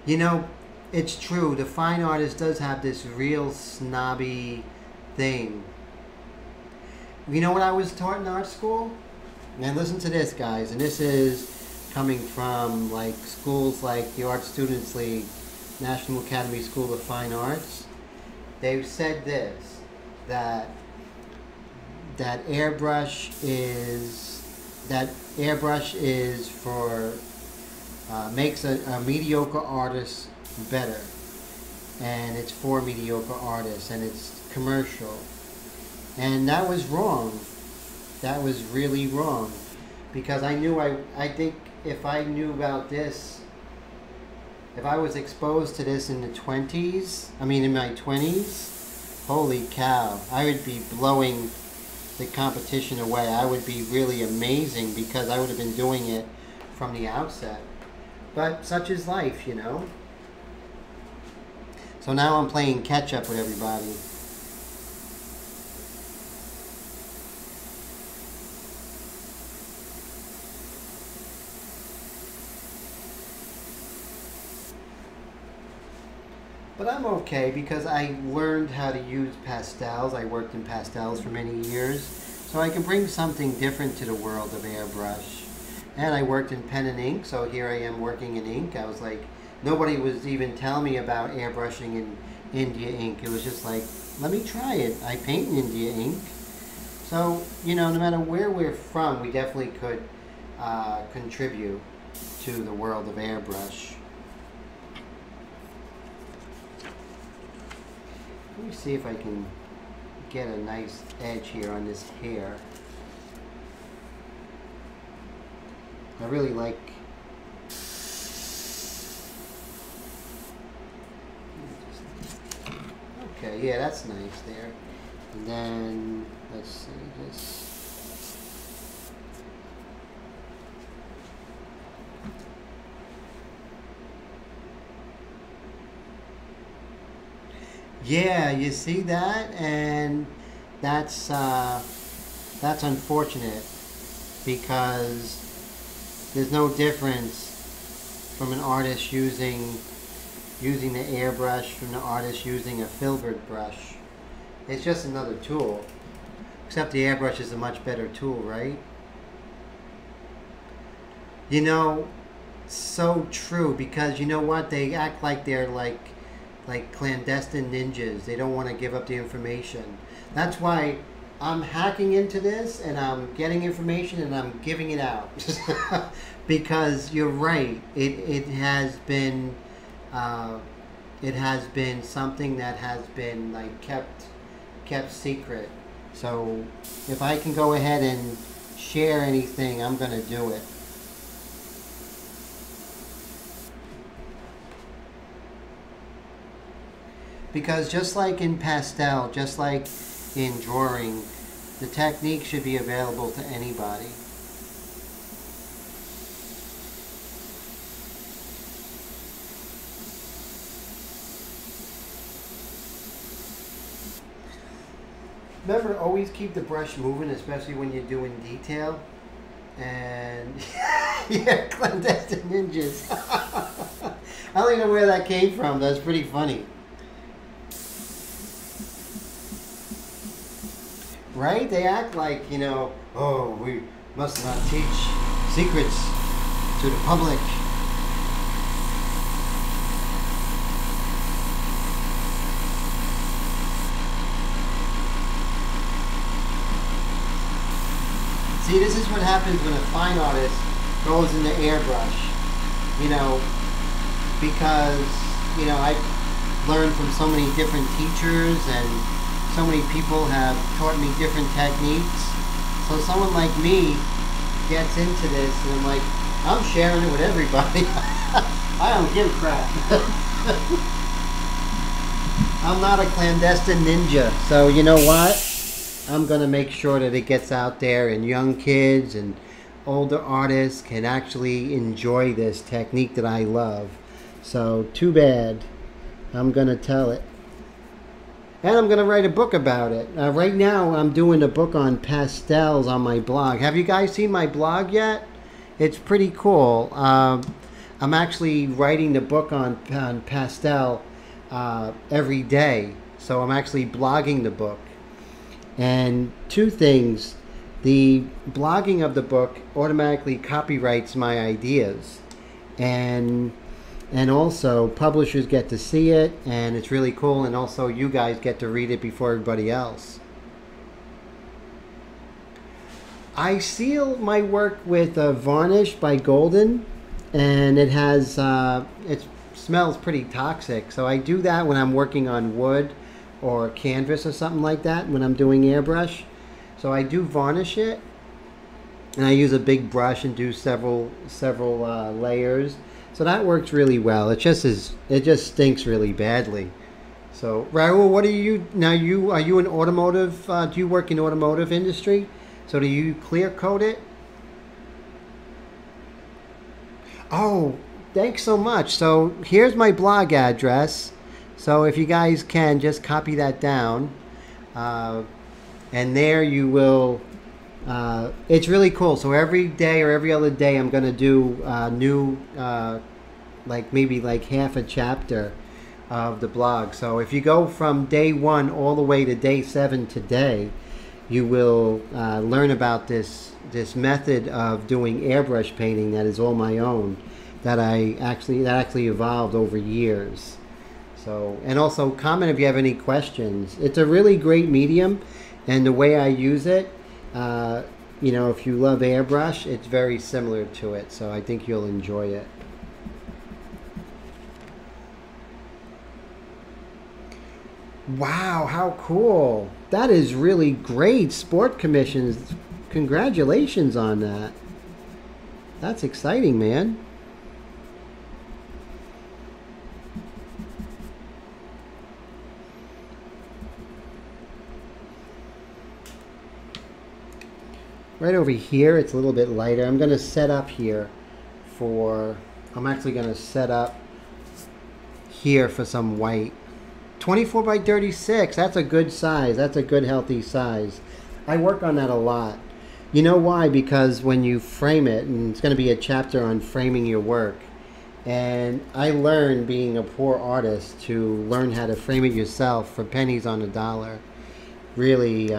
You know, it's true, the fine artist does have this real snobby thing. You know what I was taught in art school? Now listen to this, guys, and this is coming from like schools like the Art Students League, National Academy School of Fine Arts. They've said this, that airbrush is for makes a mediocre artist better, and it's for mediocre artists, and it's commercial. And that was wrong. That was really wrong, because I think if I knew about this, if I was exposed to this in the 20s, in my 20s, holy cow, I would be blowing the competition away. I would be really amazing, because I would have been doing it from the outset. But such is life, you know. So now I'm playing catch up with everybody. But I'm okay, because I learned how to use pastels. I worked in pastels for many years, so I can bring something different to the world of airbrush. And I worked in pen and ink, so here I am working in ink. I was like, nobody was even telling me about airbrushing in India ink. It was just like, let me try it. I paint in India ink. So, you know, no matter where we're from, we definitely could contribute to the world of airbrush. Let me see if I can get a nice edge here on this hair. I really like... Okay, yeah, that's nice there. And then, let's see this. Yeah, you see that, and that's unfortunate because there's no difference from an artist using the airbrush from the artist using a filbert brush. It's just another tool, except the airbrush is a much better tool, right? You know, so true, because you know what? They act like they're like clandestine ninjas. They don't want to give up the information. That's why I'm hacking into this and I'm getting information and I'm giving it out. Because you're right. It has been something that has been like kept secret. So if I can go ahead and share anything, I'm gonna do it. Because just like in pastel, just like in drawing, the technique should be available to anybody. Remember, always keep the brush moving, especially when you're doing detail. And yeah, clandestine ninjas. I don't even know where that came from. That's pretty funny. Right? They act like, you know, oh, we must not teach secrets to the public. See, this is what happens when a fine artist goes into airbrush, you know, because, you know, I've learned from so many different teachers and so many people have taught me different techniques. So someone like me gets into this and I'm like, I'm sharing it with everybody. I don't give a crap. I'm not a clandestine ninja. So you know what? I'm going to make sure that it gets out there and young kids and older artists can actually enjoy this technique that I love. So too bad. I'm going to tell it. And I'm going to write a book about it. Right now I'm doing a book on pastels on my blog. Have you guys seen my blog yet? It's pretty cool. I'm actually writing the book on pastel every day. So I'm actually blogging the book. And two things, the blogging of the book automatically copyrights my ideas, and also publishers get to see it, and it's really cool, and also you guys get to read it before everybody else. I seal my work with varnish by Golden, and it has it smells pretty toxic, so I do that when I'm working on wood or canvas or something like that when I'm doing airbrush. So I do varnish it, and I use a big brush and do several layers. So that works really well. It just stinks really badly. So Raul, what are you now? Are you in automotive? Do you work in automotive industry? So do you clear coat it? Oh, thanks so much. So here's my blog address. So if you guys can, just copy that down. And there you will, it's really cool. So every day or every other day I'm going to do new, like maybe like half a chapter of the blog. So if you go from day 1 all the way to day 7 today, you will learn about this method of doing airbrush painting that is all my own, that actually evolved over years. So, and also comment if you have any questions. It's a really great medium, and the way I use it, you know, if you love airbrush, it's very similar to it. So I think you'll enjoy it. Wow, how cool. That is really great. Sport commissions. Congratulations on that. That's exciting, man. Right over here, it's a little bit lighter. I'm going to set up here I'm actually going to set up here for some white. 24 by 36. That's a good size. That's a good healthy size. I work on that a lot. You know why? Because when you frame it, and it's going to be a chapter on framing your work, and I learned being a poor artist to learn how to frame it yourself for pennies on a dollar. Really,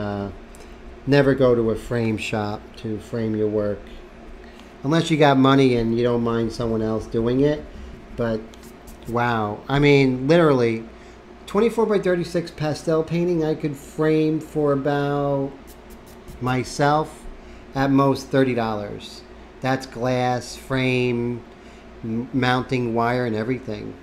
never go to a frame shop to frame your work. Unless you got money and you don't mind someone else doing it. But, wow. I mean, literally, 24 by 36 pastel painting I could frame for about, myself, at most $30. That's glass, frame, mounting wire, and everything.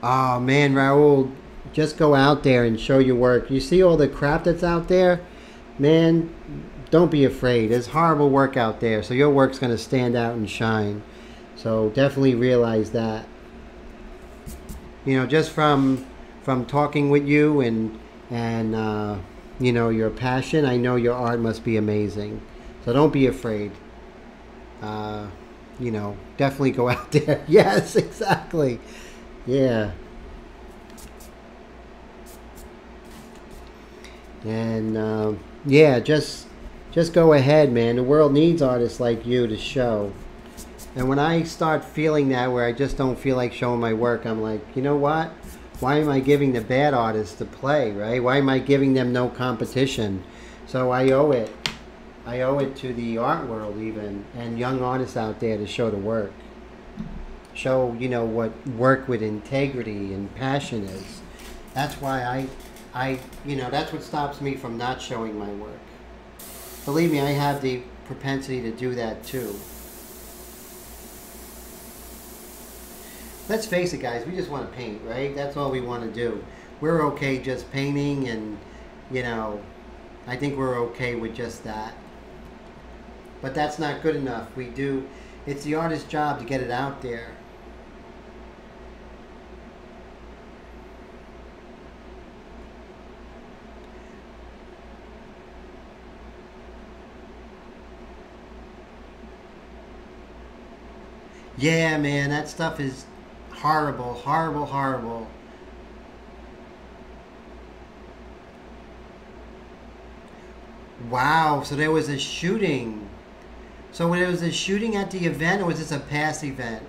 Oh man, Raul, just go out there and show your work. You see all the crap that's out there? Man, don't be afraid. There's horrible work out there, so your work's going to stand out and shine. So definitely realize that. You know, just from talking with you and you know, your passion, I know your art must be amazing. So don't be afraid. You know, definitely go out there. Yes, exactly. Yeah. And yeah, just go ahead, man. The world needs artists like you to show. And when I start feeling that, where I just don't feel like showing my work, I'm like, you know what? Why am I giving the bad artists to play, right? Why am I giving them no competition? So I owe it. I owe it to the art world even, and young artists out there to show the work. Show, you know, what work with integrity and passion is. That's why you know, that's what stops me from not showing my work. Believe me, I have the propensity to do that too. Let's face it, guys, we just want to paint, right? That's all we want to do. We're okay just painting, and, you know, I think we're okay with just that. But that's not good enough. It's the artist's job to get it out there. Yeah, man, that stuff is horrible, horrible, horrible. Wow, so there was a shooting. So there was a shooting at the event, or was this a past event?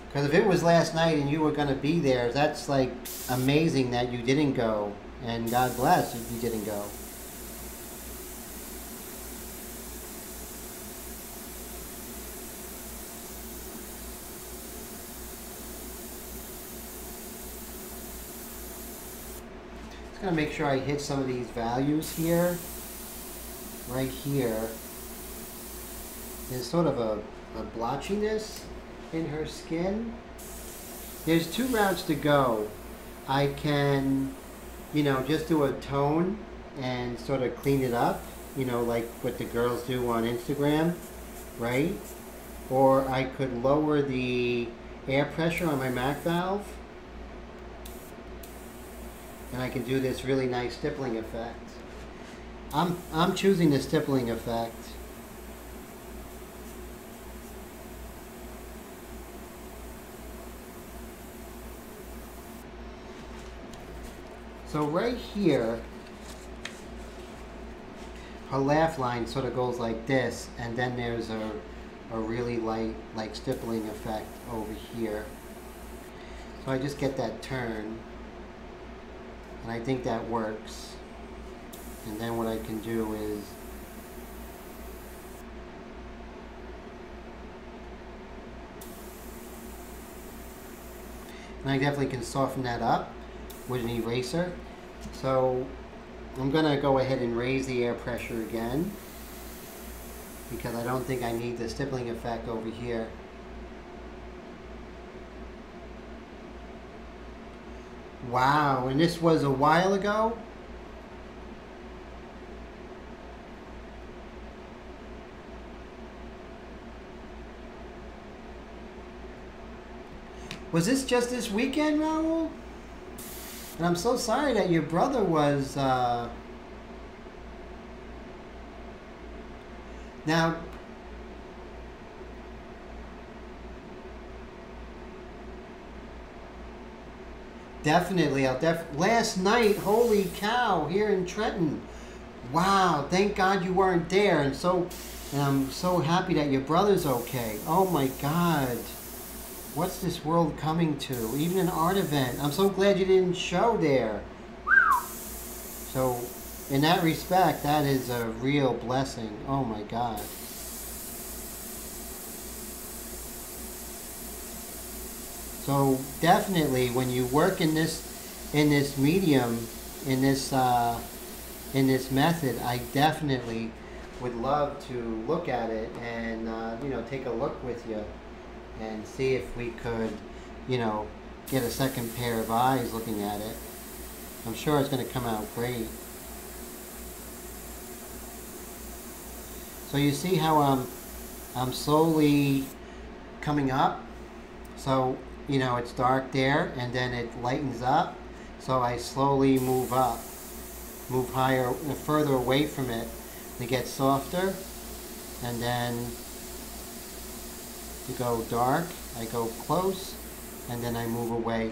Because if it was last night and you were going to be there, that's like amazing that you didn't go. And God bless if you didn't go. Just going to make sure I hit some of these values here. Right here. There's sort of a blotchiness in her skin. There's 2 routes to go. I can, you know, just do a tone and sort of clean it up, you know, like what the girls do on Instagram, right? Or I could lower the air pressure on my Mac valve, and I can do this really nice stippling effect. I'm choosing the stippling effect. So right here, her laugh line sort of goes like this, and then there's a really light, like, stippling effect over here. So I just get that turn, and I think that works. And then what I can do is and I definitely can soften that up with an eraser. So I'm going to go ahead and raise the air pressure again, because I don't think I need the stippling effect over here. Wow, and this was a while ago? Was this just this weekend, Raul? And I'm so sorry that your brother was, Now, definitely. Last night, holy cow, here in Trenton. Wow, thank God you weren't there. And I'm so happy that your brother's okay. Oh my God. What's this world coming to? Even an art event. I'm so glad you didn't show there. So, in that respect, that is a real blessing. Oh my God. So definitely, when you work in this medium, in this method, I definitely would love to look at it and take a look with you and see if we could, get a second pair of eyes looking at it. I'm sure it's going to come out great. So you see how I'm slowly coming up. So it's dark there, and then it lightens up. So I slowly move up, move higher, further away from it to get softer, and then to go dark, I go close, and then I move away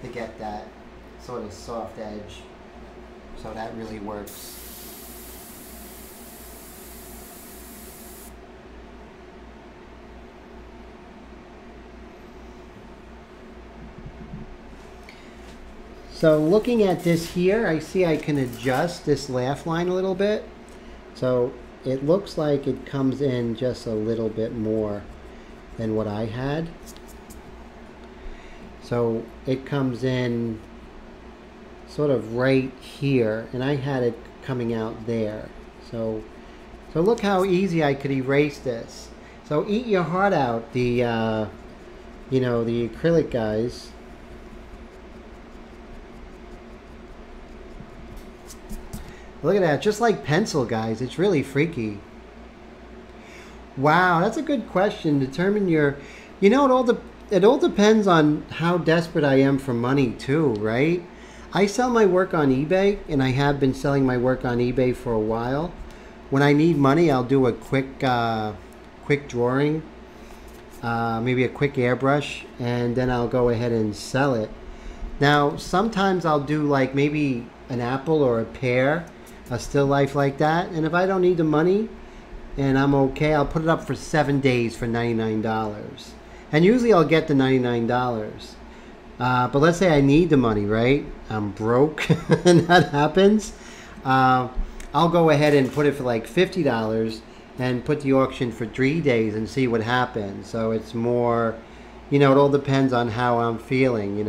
to get that sort of soft edge. So that really works. So looking at this here, I see I can adjust this laugh line a little bit. So it looks like it comes in just a little bit more than what I had. So it comes in sort of right here, and I had it coming out there. So look how easy I could erase this. So eat your heart out, the the acrylic guys. Look at that, just like pencil, guys. It's really freaky. Wow, that's a good question. Determine your, it all depends on how desperate I am for money too, right? I sell my work on eBay, and I have been selling my work on eBay for a while. When I need money, I'll do a quick drawing, maybe a quick airbrush, and then I'll go ahead and sell it. Now, sometimes I'll do like maybe an apple or a pear, a still life like that, and if I don't need the money and I'm okay, I'll put it up for 7 days for $99. And usually I'll get the $99. But let's say I need the money, right? I'm broke and that happens. I'll go ahead and put it for like $50 and put the auction for 3 days and see what happens. So it's more, it all depends on how I'm feeling,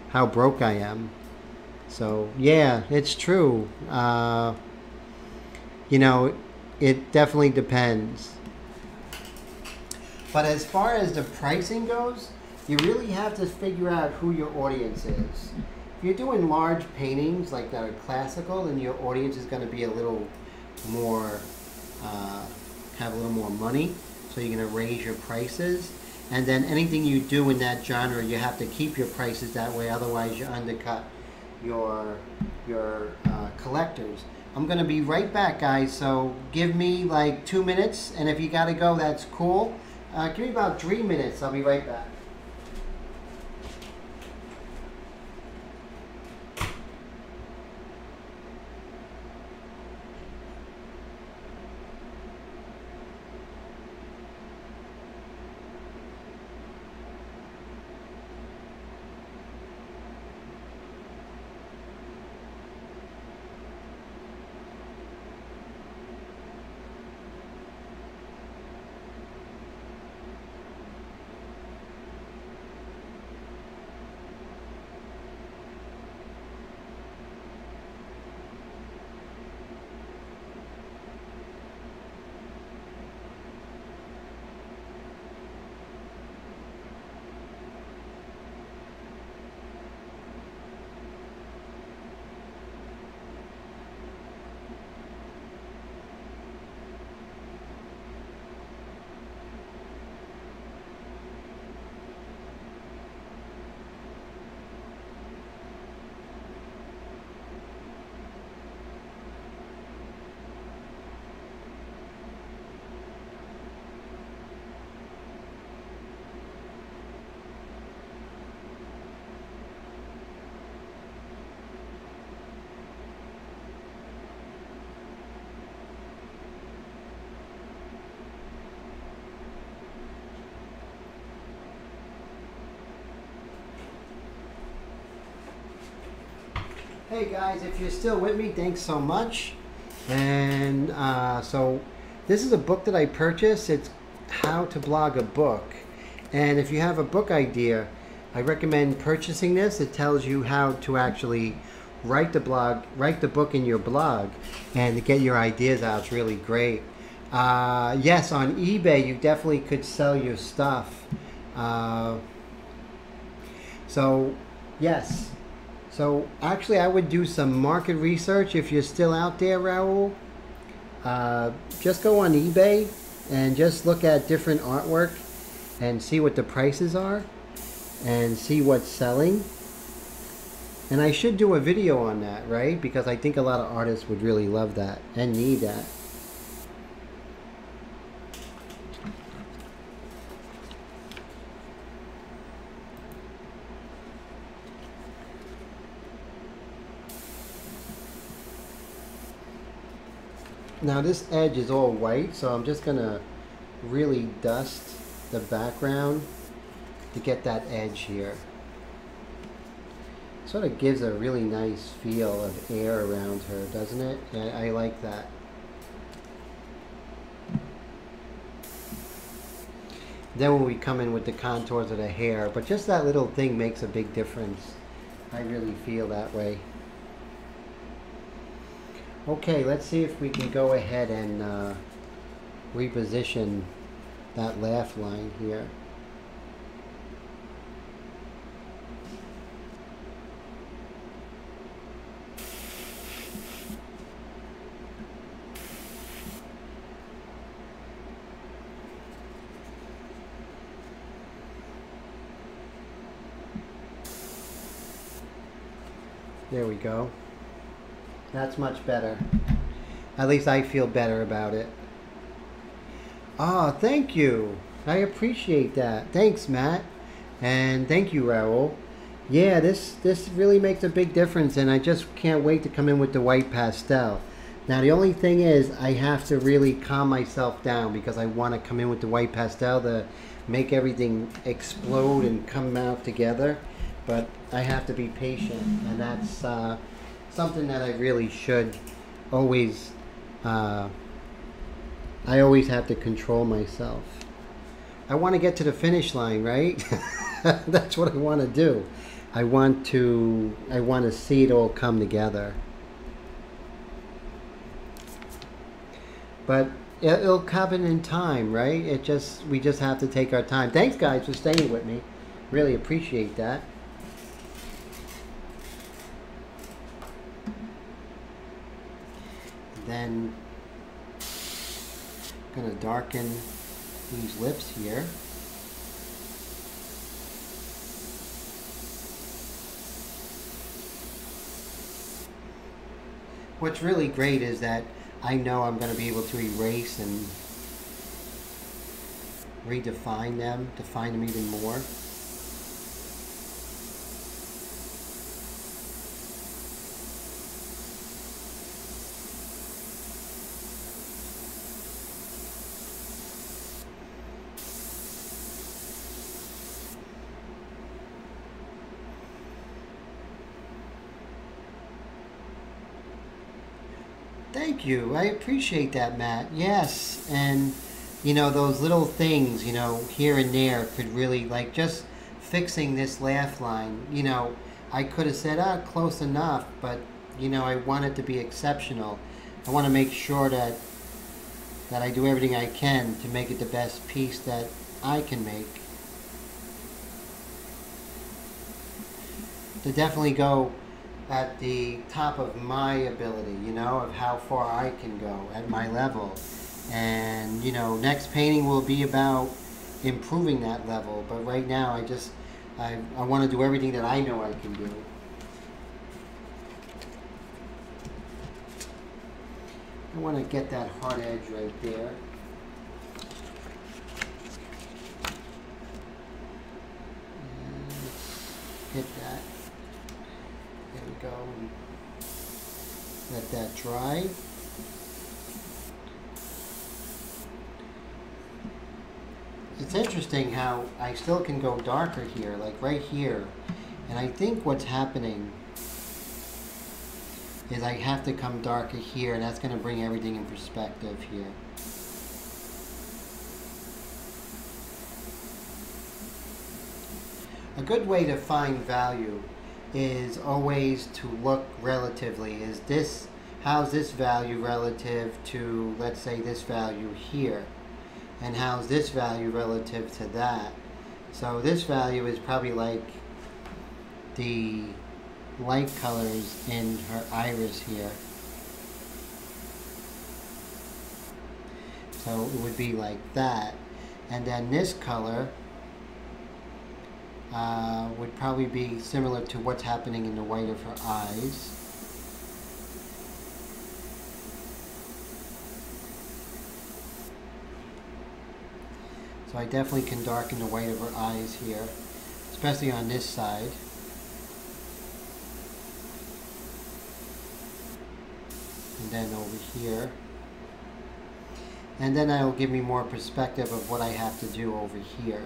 how broke I am. So yeah, it's true. It definitely depends. But as far as the pricing goes, you really have to figure out who your audience is. If you're doing large paintings like that are classical, then your audience is going to be a little more, have a little more money. So you're going to raise your prices. And then anything you do in that genre, you have to keep your prices that way. Otherwise, you undercut your collectors. I'm going to be right back, guys. So give me like 2 minutes. And if you got to go, that's cool. Give me about 3 minutes. I'll be right back. Hey guys, if you're still with me, thanks so much. And so this is a book that I purchased. It's How to Blog a Book. And if you have a book idea, I recommend purchasing this. It tells you how to actually write the book in your blog and to get your ideas out. It's really great. Yes, on eBay you definitely could sell your stuff. So yes. So actually I would do some market research if you're still out there, Raul. Just go on eBay and just look at different artwork and see what the prices are and see what's selling. And I should do a video on that, right? Because I think a lot of artists would really love that and need that. Now this edge is all white, so I'm just gonna really dust the background to get that edge here. Sort of gives a really nice feel of air around her, doesn't it? I like that. Then when we come in with the contours of the hair, but just that little thing makes a big difference. I really feel that way. Okay, let's see if we can go ahead and reposition that laugh line here. There we go. That's much better. At least I feel better about it. Ah, thank you. I appreciate that. Thanks, Matt. And thank you, Raul. Yeah, this really makes a big difference, and I just can't wait to come in with the white pastel. Now, the only thing is I have to really calm myself down because I want to come in with the white pastel to make everything explode and come out together. But I have to be patient, and that's something that I really should always, I always have to control myself. I want to get to the finish line, right? That's what I want to do. I want to see it all come together. But it'll happen in time, right? We just have to take our time. Thanks guys for staying with me. Really appreciate that. Then I'm going to darken these lips here. What's really great is that I know I'm going to be able to erase and redefine them, define them even more. Thank you. I appreciate that, Matt. Yes, and you know, those little things, you know, here and there could really, like, just fixing this laugh line, you know, I could have said, ah, close enough, but, you know, I want it to be exceptional. I want to make sure that I do everything I can to make it the best piece that I can make. To definitely go at the top of my ability, you know, of how far I can go at my level. And, you know, next painting will be about improving that level. But right now, I want to do everything that I know I can do. I want to get that hard edge right there. And let's hit that. There we go. And let that dry. It's interesting how I still can go darker here, like right here. And I think what's happening is I have to come darker here, and that's going to bring everything in perspective here. A good way to find value is always to look relatively. How's this value relative to, let's say, this value here? And how's this value relative to that? So this value is probably like the light colors in her iris here. So it would be like that. And then this color would probably be similar to what's happening in the white of her eyes. So I definitely can darken the white of her eyes here, especially on this side. And then over here. And then that'll give me more perspective of what I have to do over here.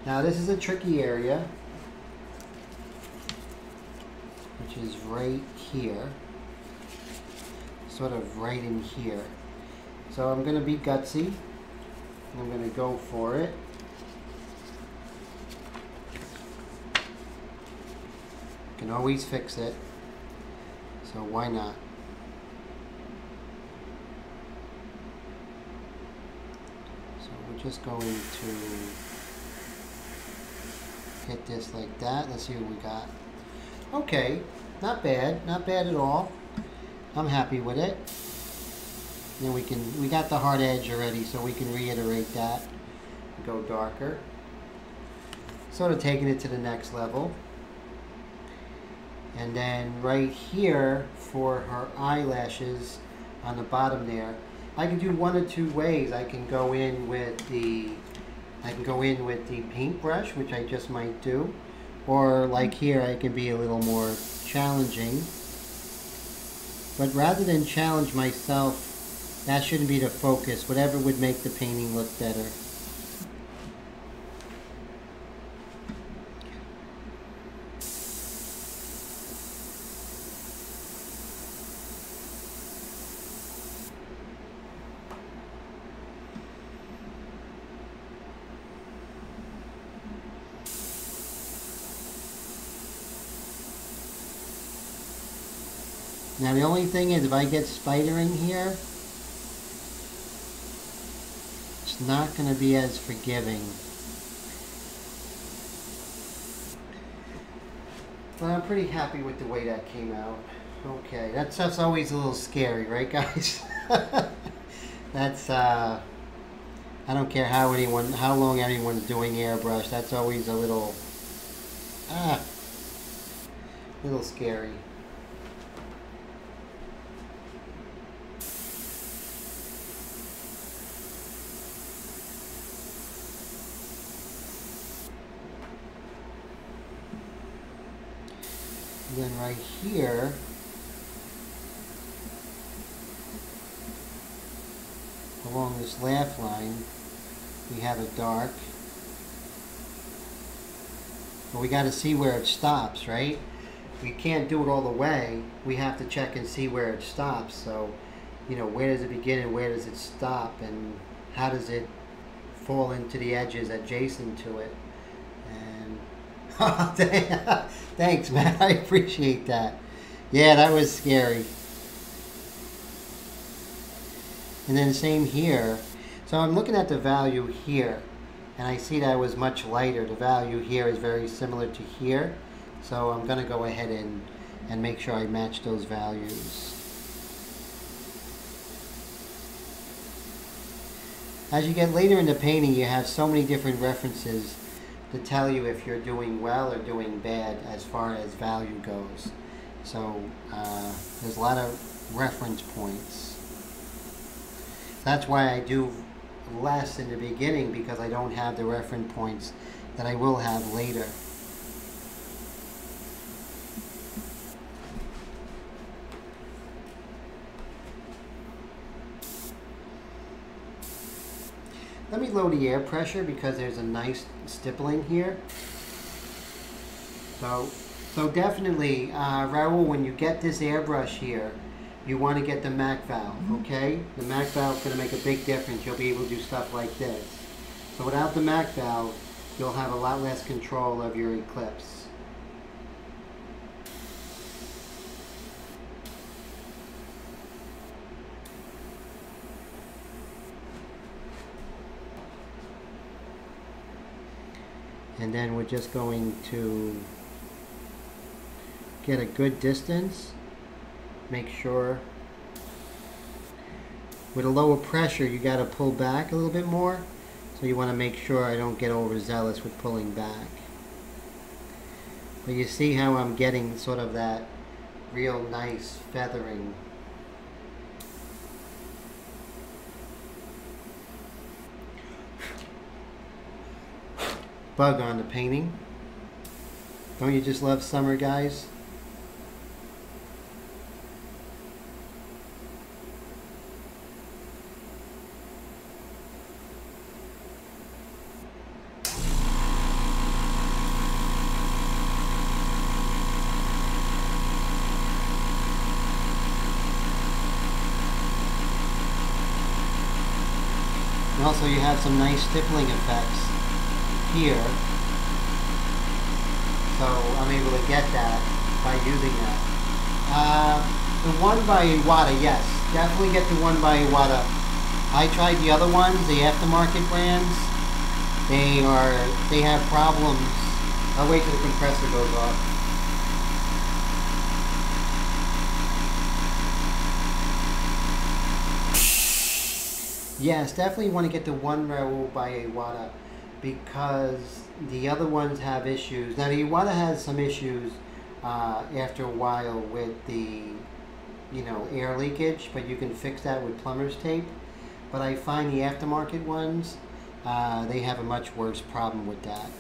Now this is a tricky area, which is right here, sort of right in here. So I'm going to be gutsy. I'm going to go for it. Can always fix it, so why not? So we're just going to hit this like that. Let's see what we got. Okay, not bad at all. I'm happy with it. Then we got the hard edge already, so we can reiterate that. Go darker. Sort of taking it to the next level. And then right here for her eyelashes on the bottom there, I can do one of two ways. I can go in with the paintbrush, which I just might do, or like here I can be a little more challenging. But rather than challenge myself, that shouldn't be the focus. Whatever would make the painting look better. Now the only thing is, if I get spidering here, it's not going to be as forgiving. But I'm pretty happy with the way that came out. Okay, that's always a little scary, right guys? That's, I don't care how long anyone's doing airbrush, that's always a little scary. Then right here, along this laugh line, we have a dark. But we got to see where it stops, right? We can't do it all the way. We have to check and see where it stops. So, you know, where does it begin and where does it stop, and how does it fall into the edges adjacent to it? Oh, thanks, man. I appreciate that. Yeah, that was scary. And then same here. So I'm looking at the value here, and I see that it was much lighter. The value here is very similar to here. So I'm going to go ahead and make sure I match those values. As you get later in the painting, you have so many different references to tell you if you're doing well or doing bad as far as value goes. So there's a lot of reference points. That's why I do less in the beginning, because I don't have the reference points that I will have later. Let me lower the air pressure because there's a nice stippling here. So So definitely, Raul, when you get this airbrush here, you want to get the Mac valve, okay? The Mac valve is going to make a big difference. You'll be able to do stuff like this. So without the Mac valve, you'll have a lot less control of your eclipse. And then we're just going to get a good distance. Make sure with a lower pressure you got to pull back a little bit more. So you want to make sure I don't get overzealous with pulling back. But you see how I'm getting sort of that real nice feathering. Bug on the painting. Don't you just love summer, guys? And also you have some nice stippling effects here, so I'm able to get that by using that. The 1x yes, definitely get the 1x. I tried the other ones, the aftermarket brands. They have problems. I'll wait till the compressor goes off. Yes, definitely want to get the 1x because the other ones have issues. Now the Iwata has some issues after a while with the, air leakage, but you can fix that with plumber's tape. But I find the aftermarket ones, they have a much worse problem with that.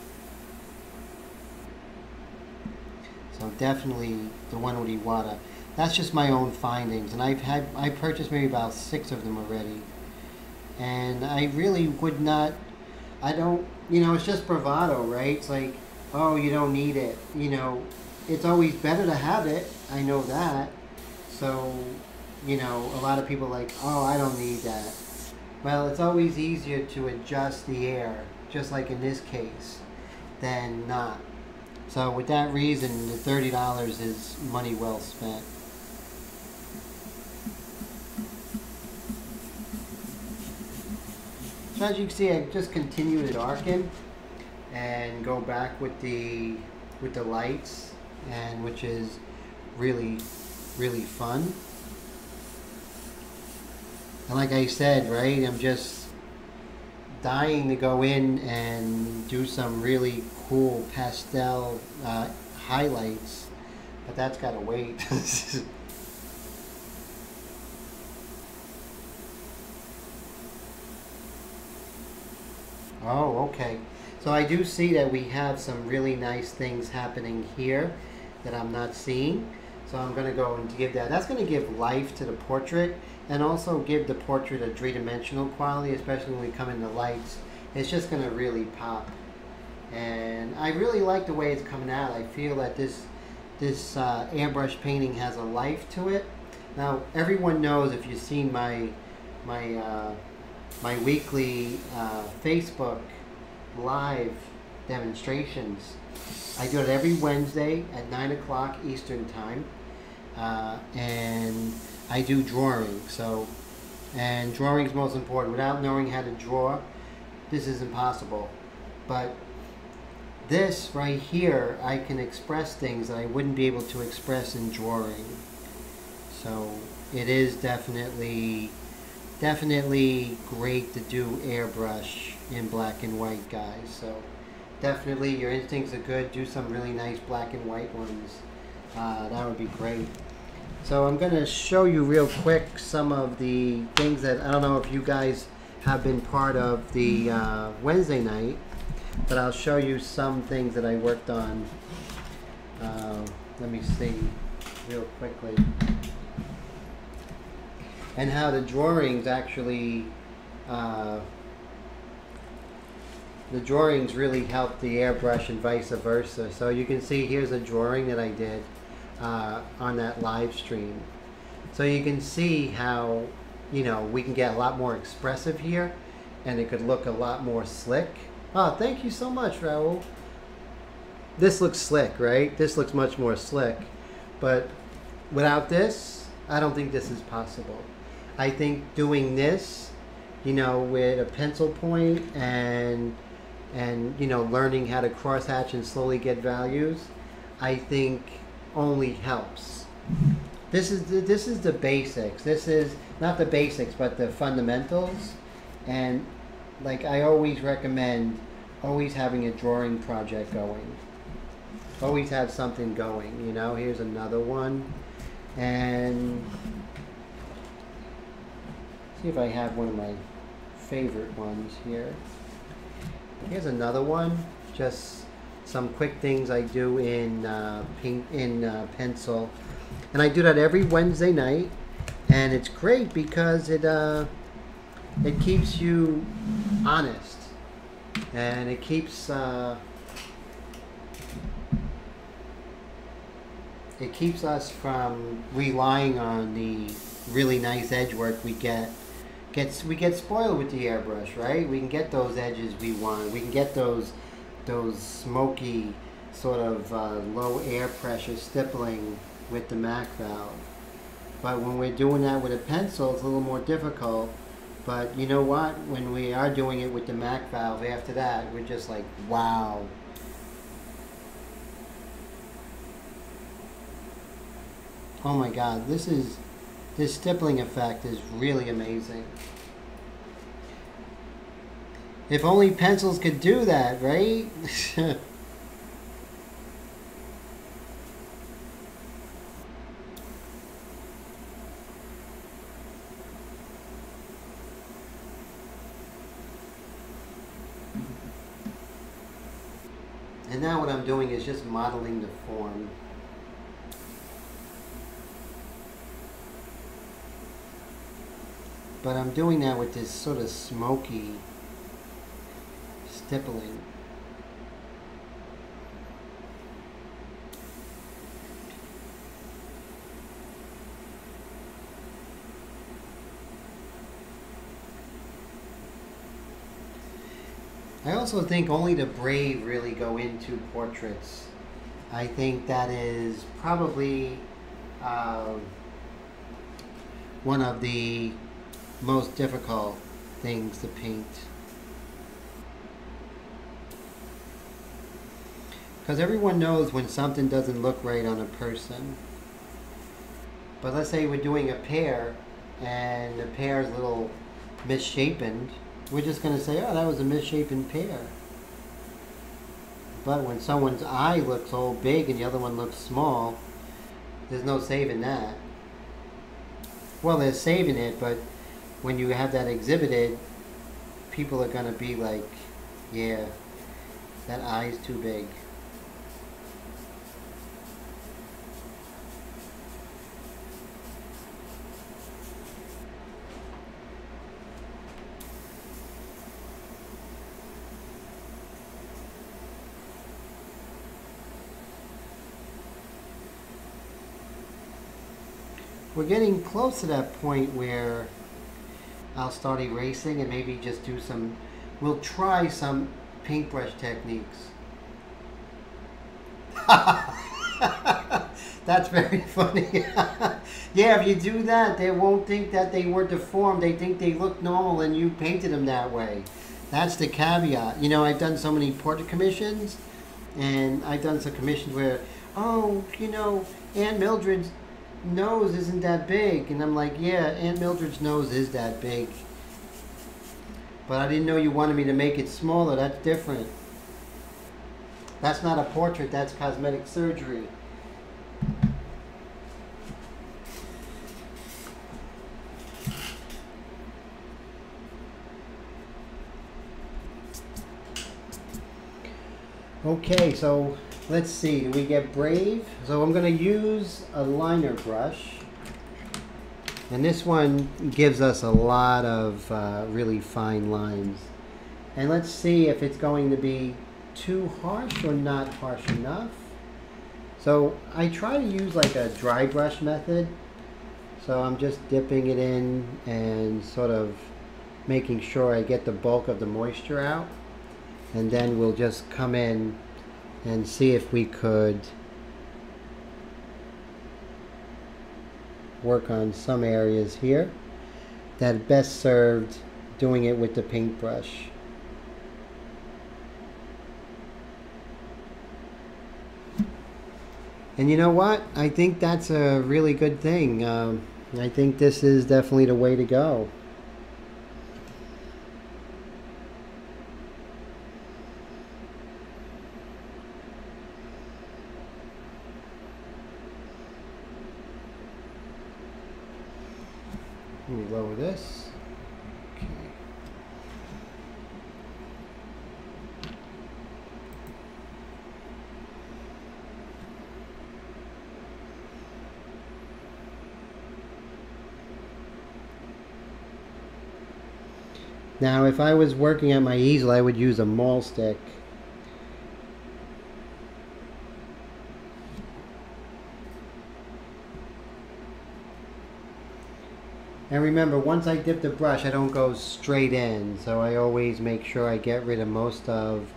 So definitely the one with Iwata. That's just my own findings, and I purchased maybe about 6 of them already. And I really would not, it's just bravado, right? It's like, oh, you don't need it. It's always better to have it. I know that. So, a lot of people are like, oh, I don't need that. Well, it's always easier to adjust the air, just like in this case, than not. So with that reason, the $30 is money well spent. So as you can see, I just continue to darken and go back with the lights, and which is really, really fun. And like I said, right, I'm just dying to go in and do some really cool pastel highlights, but that's got to wait. Oh, okay. So I do see that we have some really nice things happening here that I'm not seeing. So I'm going to go and give that. That's going to give life to the portrait and also give the portrait a three-dimensional quality, especially when we come into lights. It's just going to really pop. And I really like the way it's coming out. I feel that this airbrush painting has a life to it. Now, everyone knows, if you've seen my weekly Facebook live demonstrations. I do it every Wednesday at 9 o'clock Eastern time, and I do drawing. And drawing is most important. Without knowing how to draw, this is impossible. But this right here, I can express things that I wouldn't be able to express in drawing. So it is definitely great to do airbrush in black and white, guys. So definitely your instincts are good. Do some really nice black and white ones. That would be great. So I'm going to show you real quick some of the things that, I don't know if you guys have been part of the Wednesday night, but I'll show you some things that I worked on. Let me see real quickly. And how the drawings actually the drawings really help the airbrush and vice versa. So you can see here's a drawing that I did on that live stream. So you can see how, you know, we can get a lot more expressive here, and it could look a lot more slick. Oh, thank you so much, Raul. This looks slick, right? This looks much more slick. But without this, I don't think this is possible. I think doing this, you know, with a pencil point and you know, learning how to crosshatch and slowly get values, I think only helps. This is the basics. This is not the basics, but the fundamentals. And like I always recommend, always having a drawing project going. Always have something going, you know. Here's another one. And see if I have one of my favorite ones here. Here's another one. Just some quick things I do in pencil, and I do that every Wednesday night, and it's great because it keeps you honest, and it keeps us from relying on the really nice edge work we get. We get spoiled with the airbrush, right? We can get those edges we want. We can get those smoky sort of low air pressure stippling with the Mac valve. But when we're doing that with a pencil, it's a little more difficult. But you know what? When we are doing it with the Mac valve, after that, we're just like, wow. Oh my God, this stippling effect is really amazing. If only pencils could do that, right? And now what I'm doing is just modeling the form. But I'm doing that with this sort of smoky stippling. I also think only the brave really go into portraits. I think that is probably one of the most difficult things to paint. Because everyone knows when something doesn't look right on a person. But let's say we're doing a pear and the pear is a little misshapen. We're just going to say, oh, that was a misshapen pear. But when someone's eye looks all big and the other one looks small, there's no saving that. Well, there's saving it, but when you have that exhibited, people are going to be like, yeah, that eye's too big. We're getting close to that point where I'll start erasing and maybe just do some, we'll try some paintbrush techniques. That's very funny. Yeah, if you do that, they won't think that they were deformed. They think they look normal and you painted them that way. That's the caveat. You know, I've done so many portrait commissions, and I've done some commissions where, oh, you know, Aunt Mildred's nose isn't that big, and I'm like, yeah, Aunt Mildred's nose is that big, but I didn't know you wanted me to make it smaller. That's different. That's not a portrait, that's cosmetic surgery. Okay, so let's see, do we get brave? So I'm going to use a liner brush. And this one gives us a lot of really fine lines. And let's see if it's going to be too harsh or not harsh enough. So I try to use like a dry brush method. So I'm just dipping it in and sort of making sure I get the bulk of the moisture out. And then we'll just come in and see if we could work on some areas here that best served doing it with the paintbrush. And you know what? I think that's a really good thing. I think this is definitely the way to go. Let me lower this. Okay. Now, if I was working at my easel, I would use a maul stick. And remember, once I dip the brush, I don't go straight in, so I always make sure I get rid of most of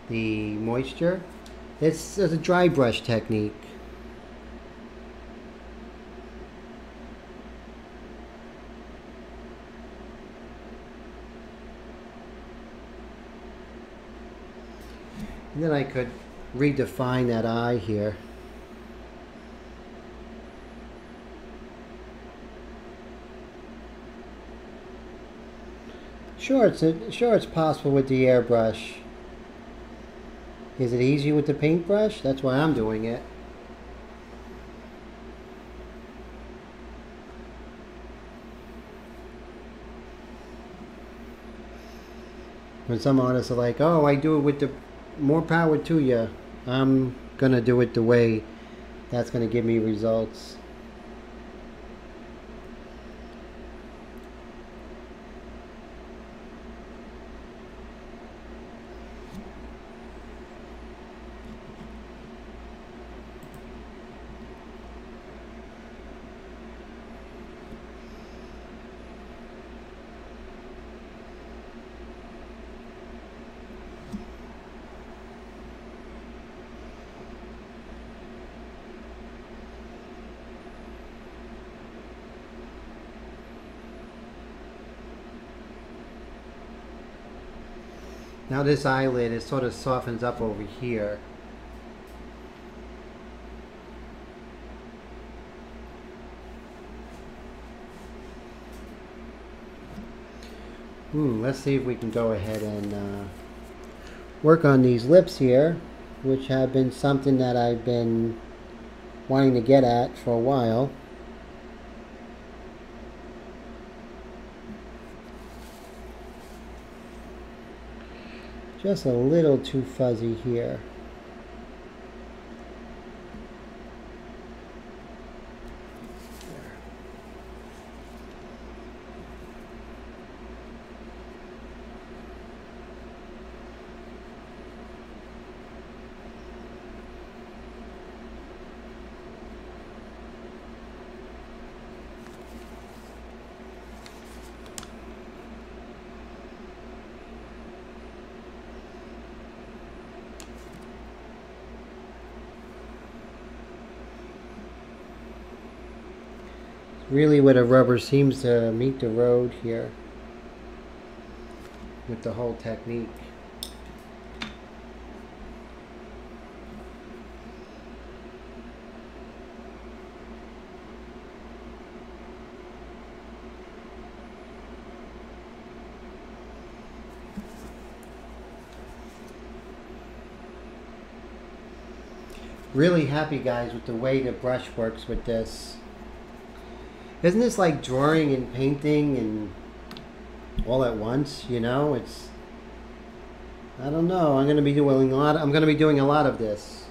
the moisture. It's a dry brush technique. And then I could redefine that eye here. Sure, it's possible with the airbrush. Is it easy with the paintbrush? That's why I'm doing it. When some artists are like, oh, I do it with the more power to you. I'm gonna do it the way that's gonna give me results. Now this eyelid, it sort of softens up over here. Let's see if we can go ahead and work on these lips here, which have been something that I've been wanting to get at for a while. Just a little too fuzzy here. Really where the rubber seems to meet the road here with the whole technique. Really happy, guys, with the way the brush works with this. Isn't this like drawing and painting and all at once, you know? It's, I don't know, I'm going to be doing a lot of this.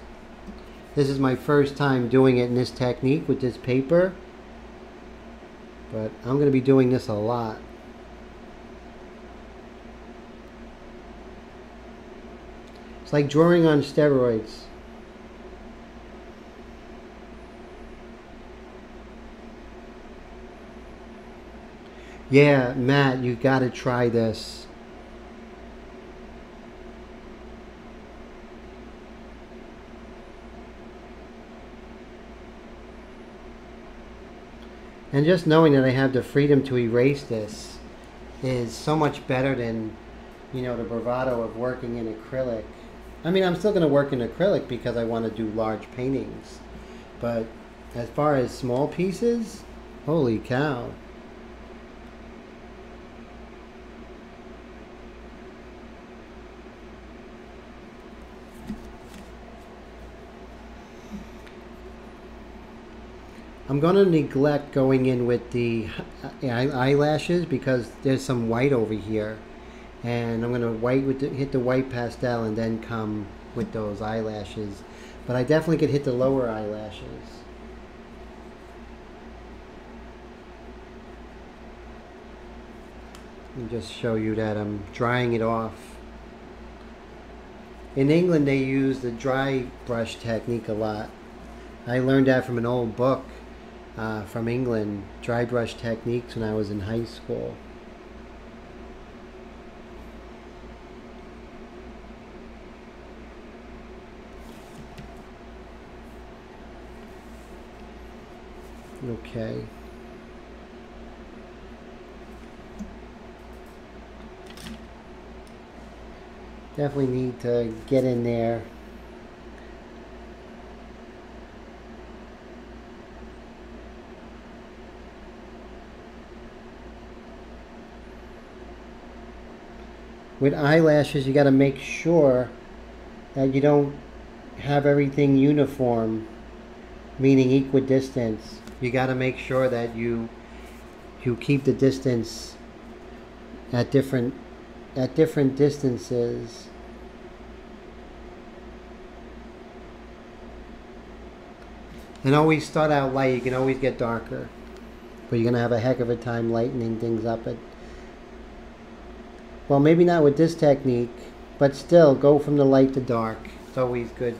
This is my first time doing it in this technique with this paper, but I'm going to be doing this a lot. It's like drawing on steroids. Yeah, Matt, you gotta try this. And just knowing that I have the freedom to erase this is so much better than, you know, the bravado of working in acrylic. I mean, I'm still going to work in acrylic because I want to do large paintings. But as far as small pieces, holy cow. I'm going to neglect going in with the eyelashes because there's some white over here. And I'm going to hit the white pastel and then come with those eyelashes. But I definitely could hit the lower eyelashes. Let me just show you that I'm drying it off. In England they use the dry brush technique a lot. I learned that from an old book from England, dry brush techniques, when I was in high school. Okay. Definitely need to get in there. With eyelashes, you got to make sure that you don't have everything uniform, meaning equidistance. You got to make sure that you keep the distance at different distances. And always start out light. You can always get darker, but you're gonna have a heck of a time lightening things up. Well, maybe not with this technique, but still go from the light to dark. It's always good.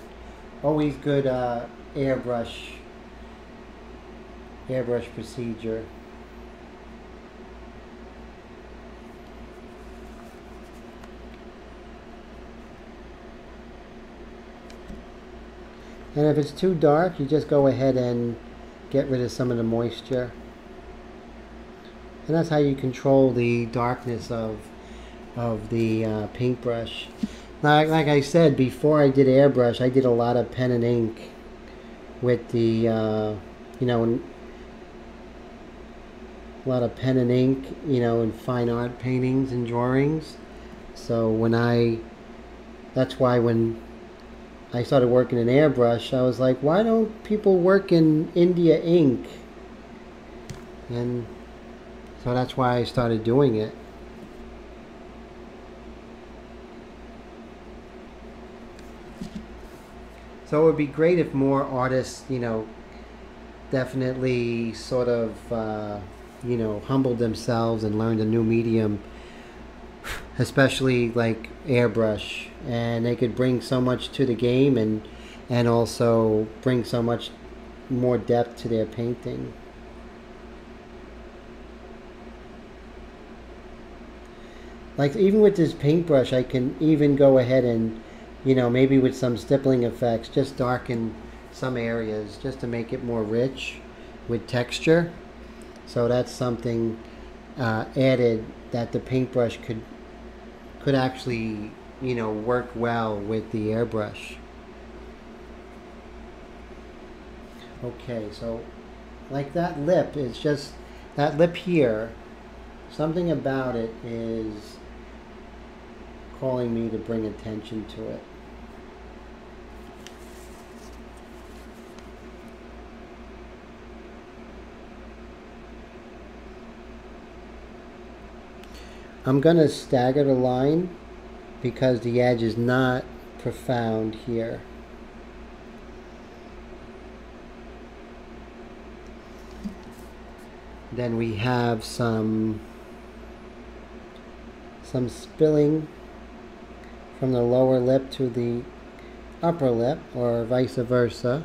Always good airbrush procedure. And if it's too dark, you just go ahead and get rid of some of the moisture. And that's how you control the darkness of the paintbrush. Like I said, before I did airbrush, I did a lot of pen and ink with the, you know, a lot of pen and ink, you know, in fine art paintings and drawings. So that's why when I started working in airbrush, I was like, why don't people work in India ink? And so that's why I started doing it. So it would be great if more artists, you know, definitely sort of, you know, humbled themselves and learned a new medium, especially like airbrush, and they could bring so much to the game and also bring so much more depth to their painting. Like even with this paintbrush, I can even go ahead and, you know, maybe with some stippling effects, just darken some areas just to make it more rich with texture. So that's something added that the paintbrush could actually, you know, work well with the airbrush. Okay, so like that lip is just, that lip here, something about it is calling me to bring attention to it. I'm going to stagger the line because the edge is not profound here. Then we have some spilling from the lower lip to the upper lip, or vice versa.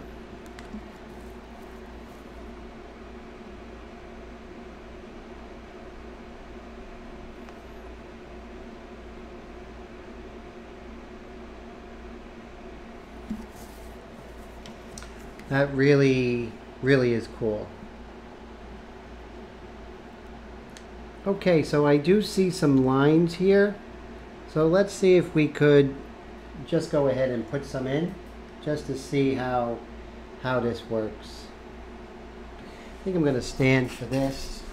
That really is cool. Okay, so I do see some lines here. So let's see if we could just go ahead and put some in, just to see how this works. I think I'm going to stand for this.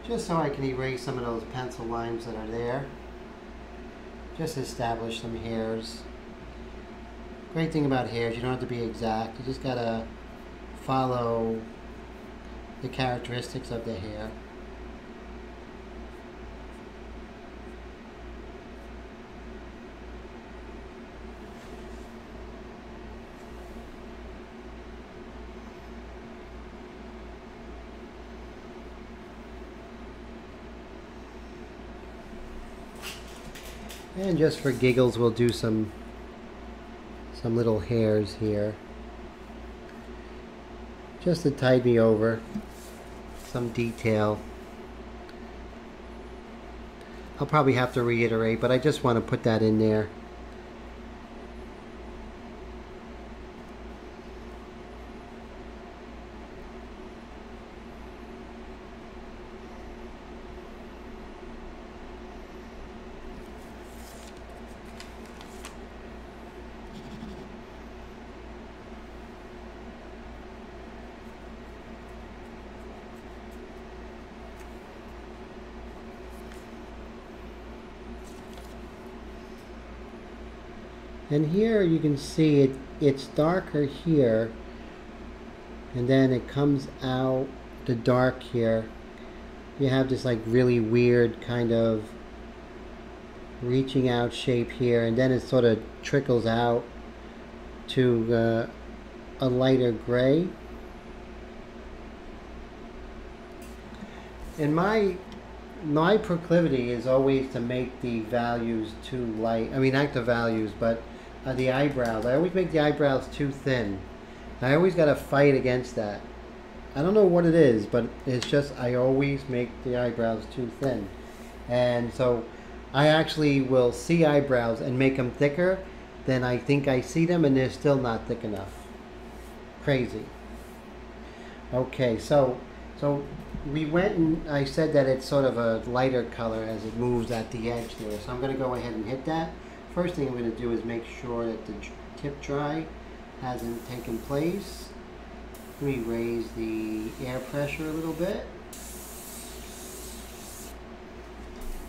Just so I can erase some of those pencil lines that are there. Just establish some hairs. Great thing about hairs, you don't have to be exact. You just gotta follow the characteristics of the hair. And just for giggles, we'll do some little hairs here, just to tide me over some detail. I'll probably have to reiterate, but I just want to put that in there. And here you can see it's darker here, and then it comes out the dark here. You have this like really weird kind of reaching out shape here, and then it sort of trickles out to a lighter gray. And my proclivity is always to make the values too light. I mean, not the values, but the eyebrows. I always make the eyebrows too thin. I always got to fight against that. I don't know what it is, but it's just I always make the eyebrows too thin. And so I actually will see eyebrows and make them thicker than I think I see them, and they're still not thick enough. Crazy. Okay, so we went and I said that it's sort of a lighter color as it moves at the edge there. So I'm going to go ahead and hit that. First thing I'm going to do is make sure that the tip dry hasn't taken place. Let me raise the air pressure a little bit.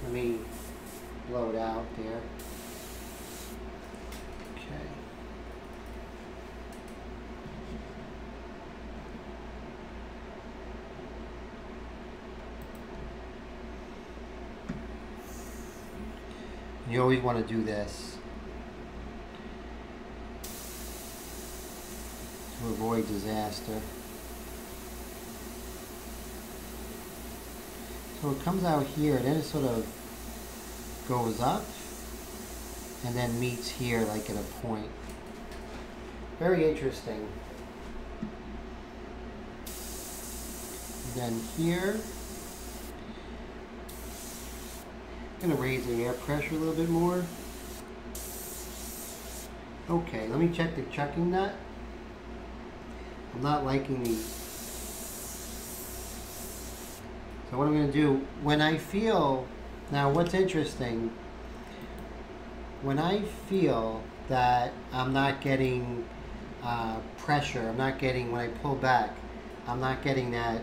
Let me blow it out there. Okay. You always want to do this to avoid disaster. So it comes out here, then it sort of goes up and then meets here like at a point. Very interesting. And then here, I'm going to raise the air pressure a little bit more. Okay, let me check the chucking nut. I'm not liking these. So what I'm going to do, when I feel, now what's interesting, when I feel that I'm not getting pressure, I'm not getting, when I pull back, I'm not getting that,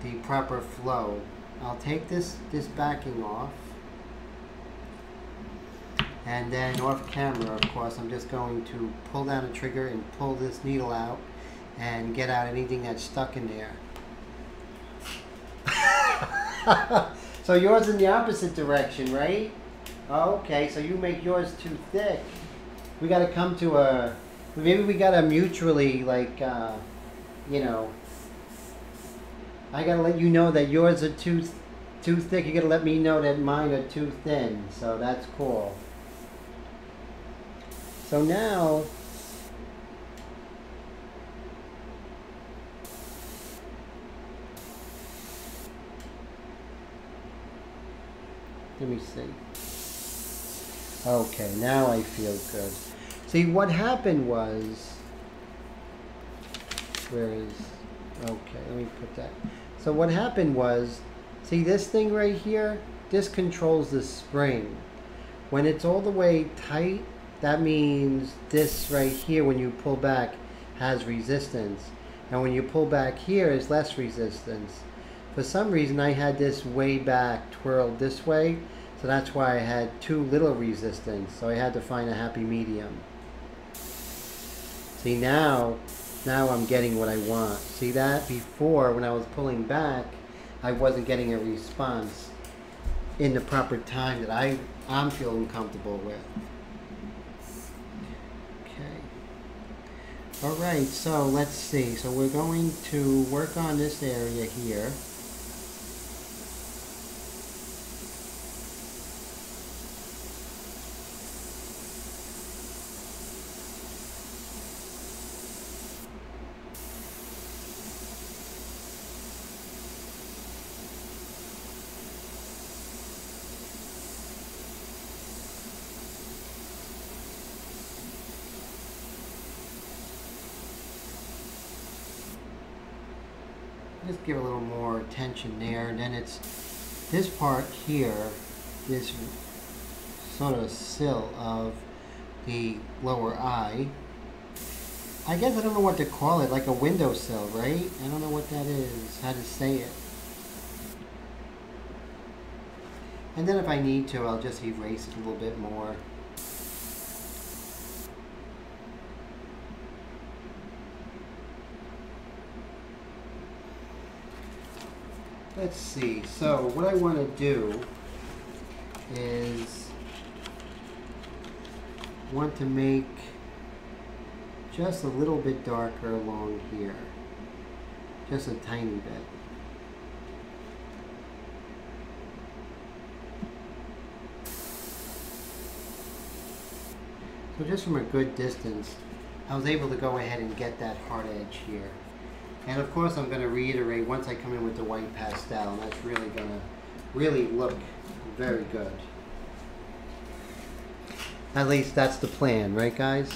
the proper flow, I'll take this backing off. And then off camera, of course, I'm just going to pull down the trigger and pull this needle out and get out anything that's stuck in there. So yours in the opposite direction, right? Okay, so you make yours too thick. We gotta come to a, maybe we gotta mutually, like, you know, I gotta let you know that yours are too thick. You gotta let me know that mine are too thin. So that's cool. So now, let me see. Okay, now I feel good. See, what happened was, where is, okay, let me put that. So what happened was, see this thing right here? This controls the spring. When it's all the way tight, that means this right here, when you pull back, has resistance. And when you pull back here, is less resistance. For some reason, I had this way back twirled this way, so that's why I had too little resistance. So I had to find a happy medium. See, now I'm getting what I want. See that? Before, when I was pulling back, I wasn't getting a response in the proper time that I'm feeling comfortable with. All right, so let's see. So we're going to work on this area here. Just give a little more attention there, and then it's this part here, this sort of sill of the lower eye. I guess I don't know what to call it, like a windowsill, right? I don't know what that is, how to say it. And then if I need to, I'll just erase it a little bit more. Let's see, so what I want to do is want to make just a little bit darker along here, just a tiny bit. So just from a good distance, I was able to go ahead and get that hard edge here. And of course I'm going to reiterate once I come in with the white pastel, and that's really going to really look very good. At least that's the plan, right guys?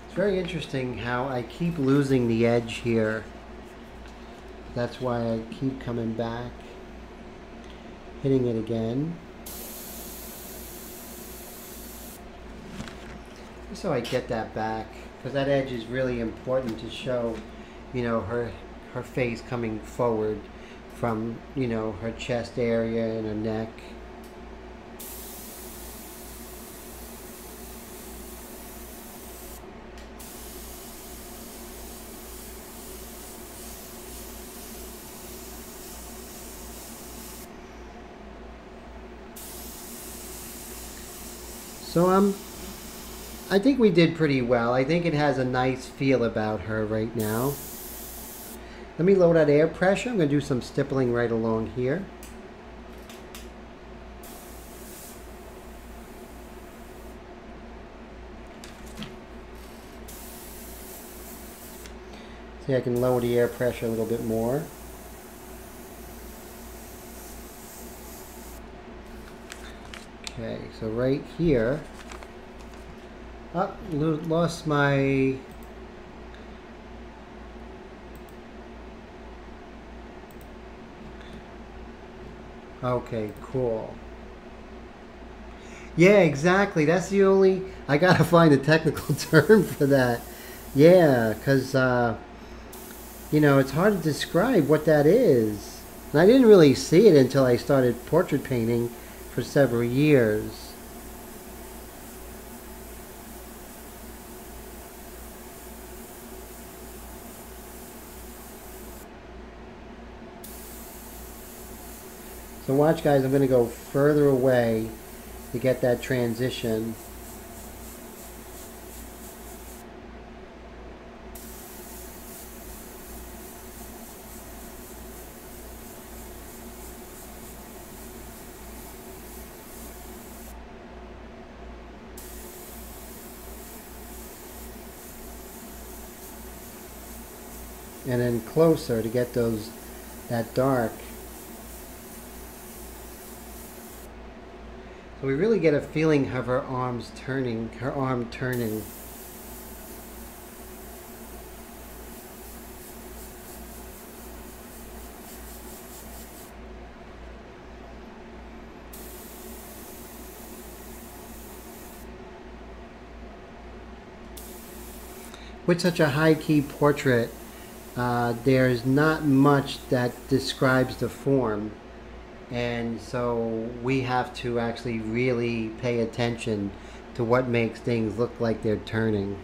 It's very interesting how I keep losing the edge here. That's why I keep coming back, hitting it again. Just so I get that back, because that edge is really important to show, you know, her face coming forward from, you know, her chest area and her neck. So I think we did pretty well. I think it has a nice feel about her right now. Let me load out air pressure. I'm going to do some stippling right along here. See, I can lower the air pressure a little bit more. Okay, so right here, lost my, okay, cool. Yeah, exactly. That's the only, I gotta find a technical term for that. Yeah, because, you know, it's hard to describe what that is. And I didn't really see it until I started portrait painting for several years. So watch, guys, I'm going to go further away to get that transition. And then closer to get that dark. So we really get a feeling of her arm turning. With such a high-key portrait, there's not much that describes the form, and so we have to actually really pay attention to what makes things look like they're turning.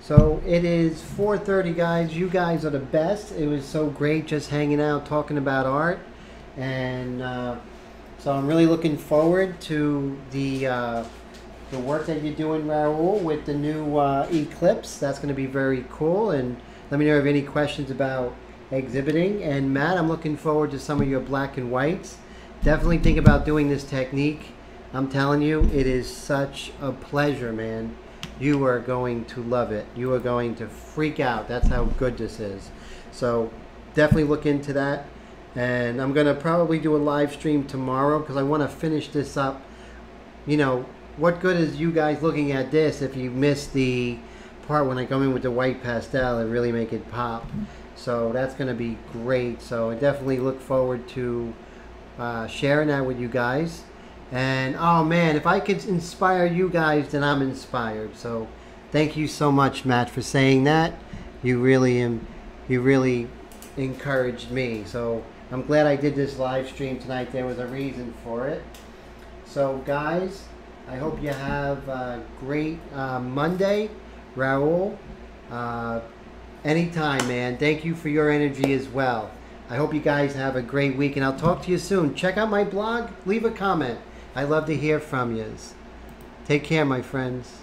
So it is 4:30, guys. You guys are the best. It was so great just hanging out, talking about art. And so I'm really looking forward to the work that you're doing, Raul, with the new Eclipse. That's going to be very cool. And let me know if you have any questions about exhibiting. And Matt, I'm looking forward to some of your black and whites. Definitely think about doing this technique. I'm telling you, it is such a pleasure, man. You are going to love it. You are going to freak out. That's how good this is. So definitely look into that. And I'm going to probably do a live stream tomorrow because I want to finish this up. You know, what good is you guys looking at this if you miss the part when I come in with the white pastel and really make it pop? So that's going to be great. So I definitely look forward to sharing that with you guys. And oh man, if I could inspire you guys, then I'm inspired. So thank you so much, Matt, for saying that. You really encouraged me. So I'm glad I did this live stream tonight. There was a reason for it. So guys, I hope you have a great Monday. Raul, anytime, man. Thank you for your energy as well. I hope you guys have a great week, and I'll talk to you soon. Check out my blog. Leave a comment. I love to hear from yous. Take care, my friends.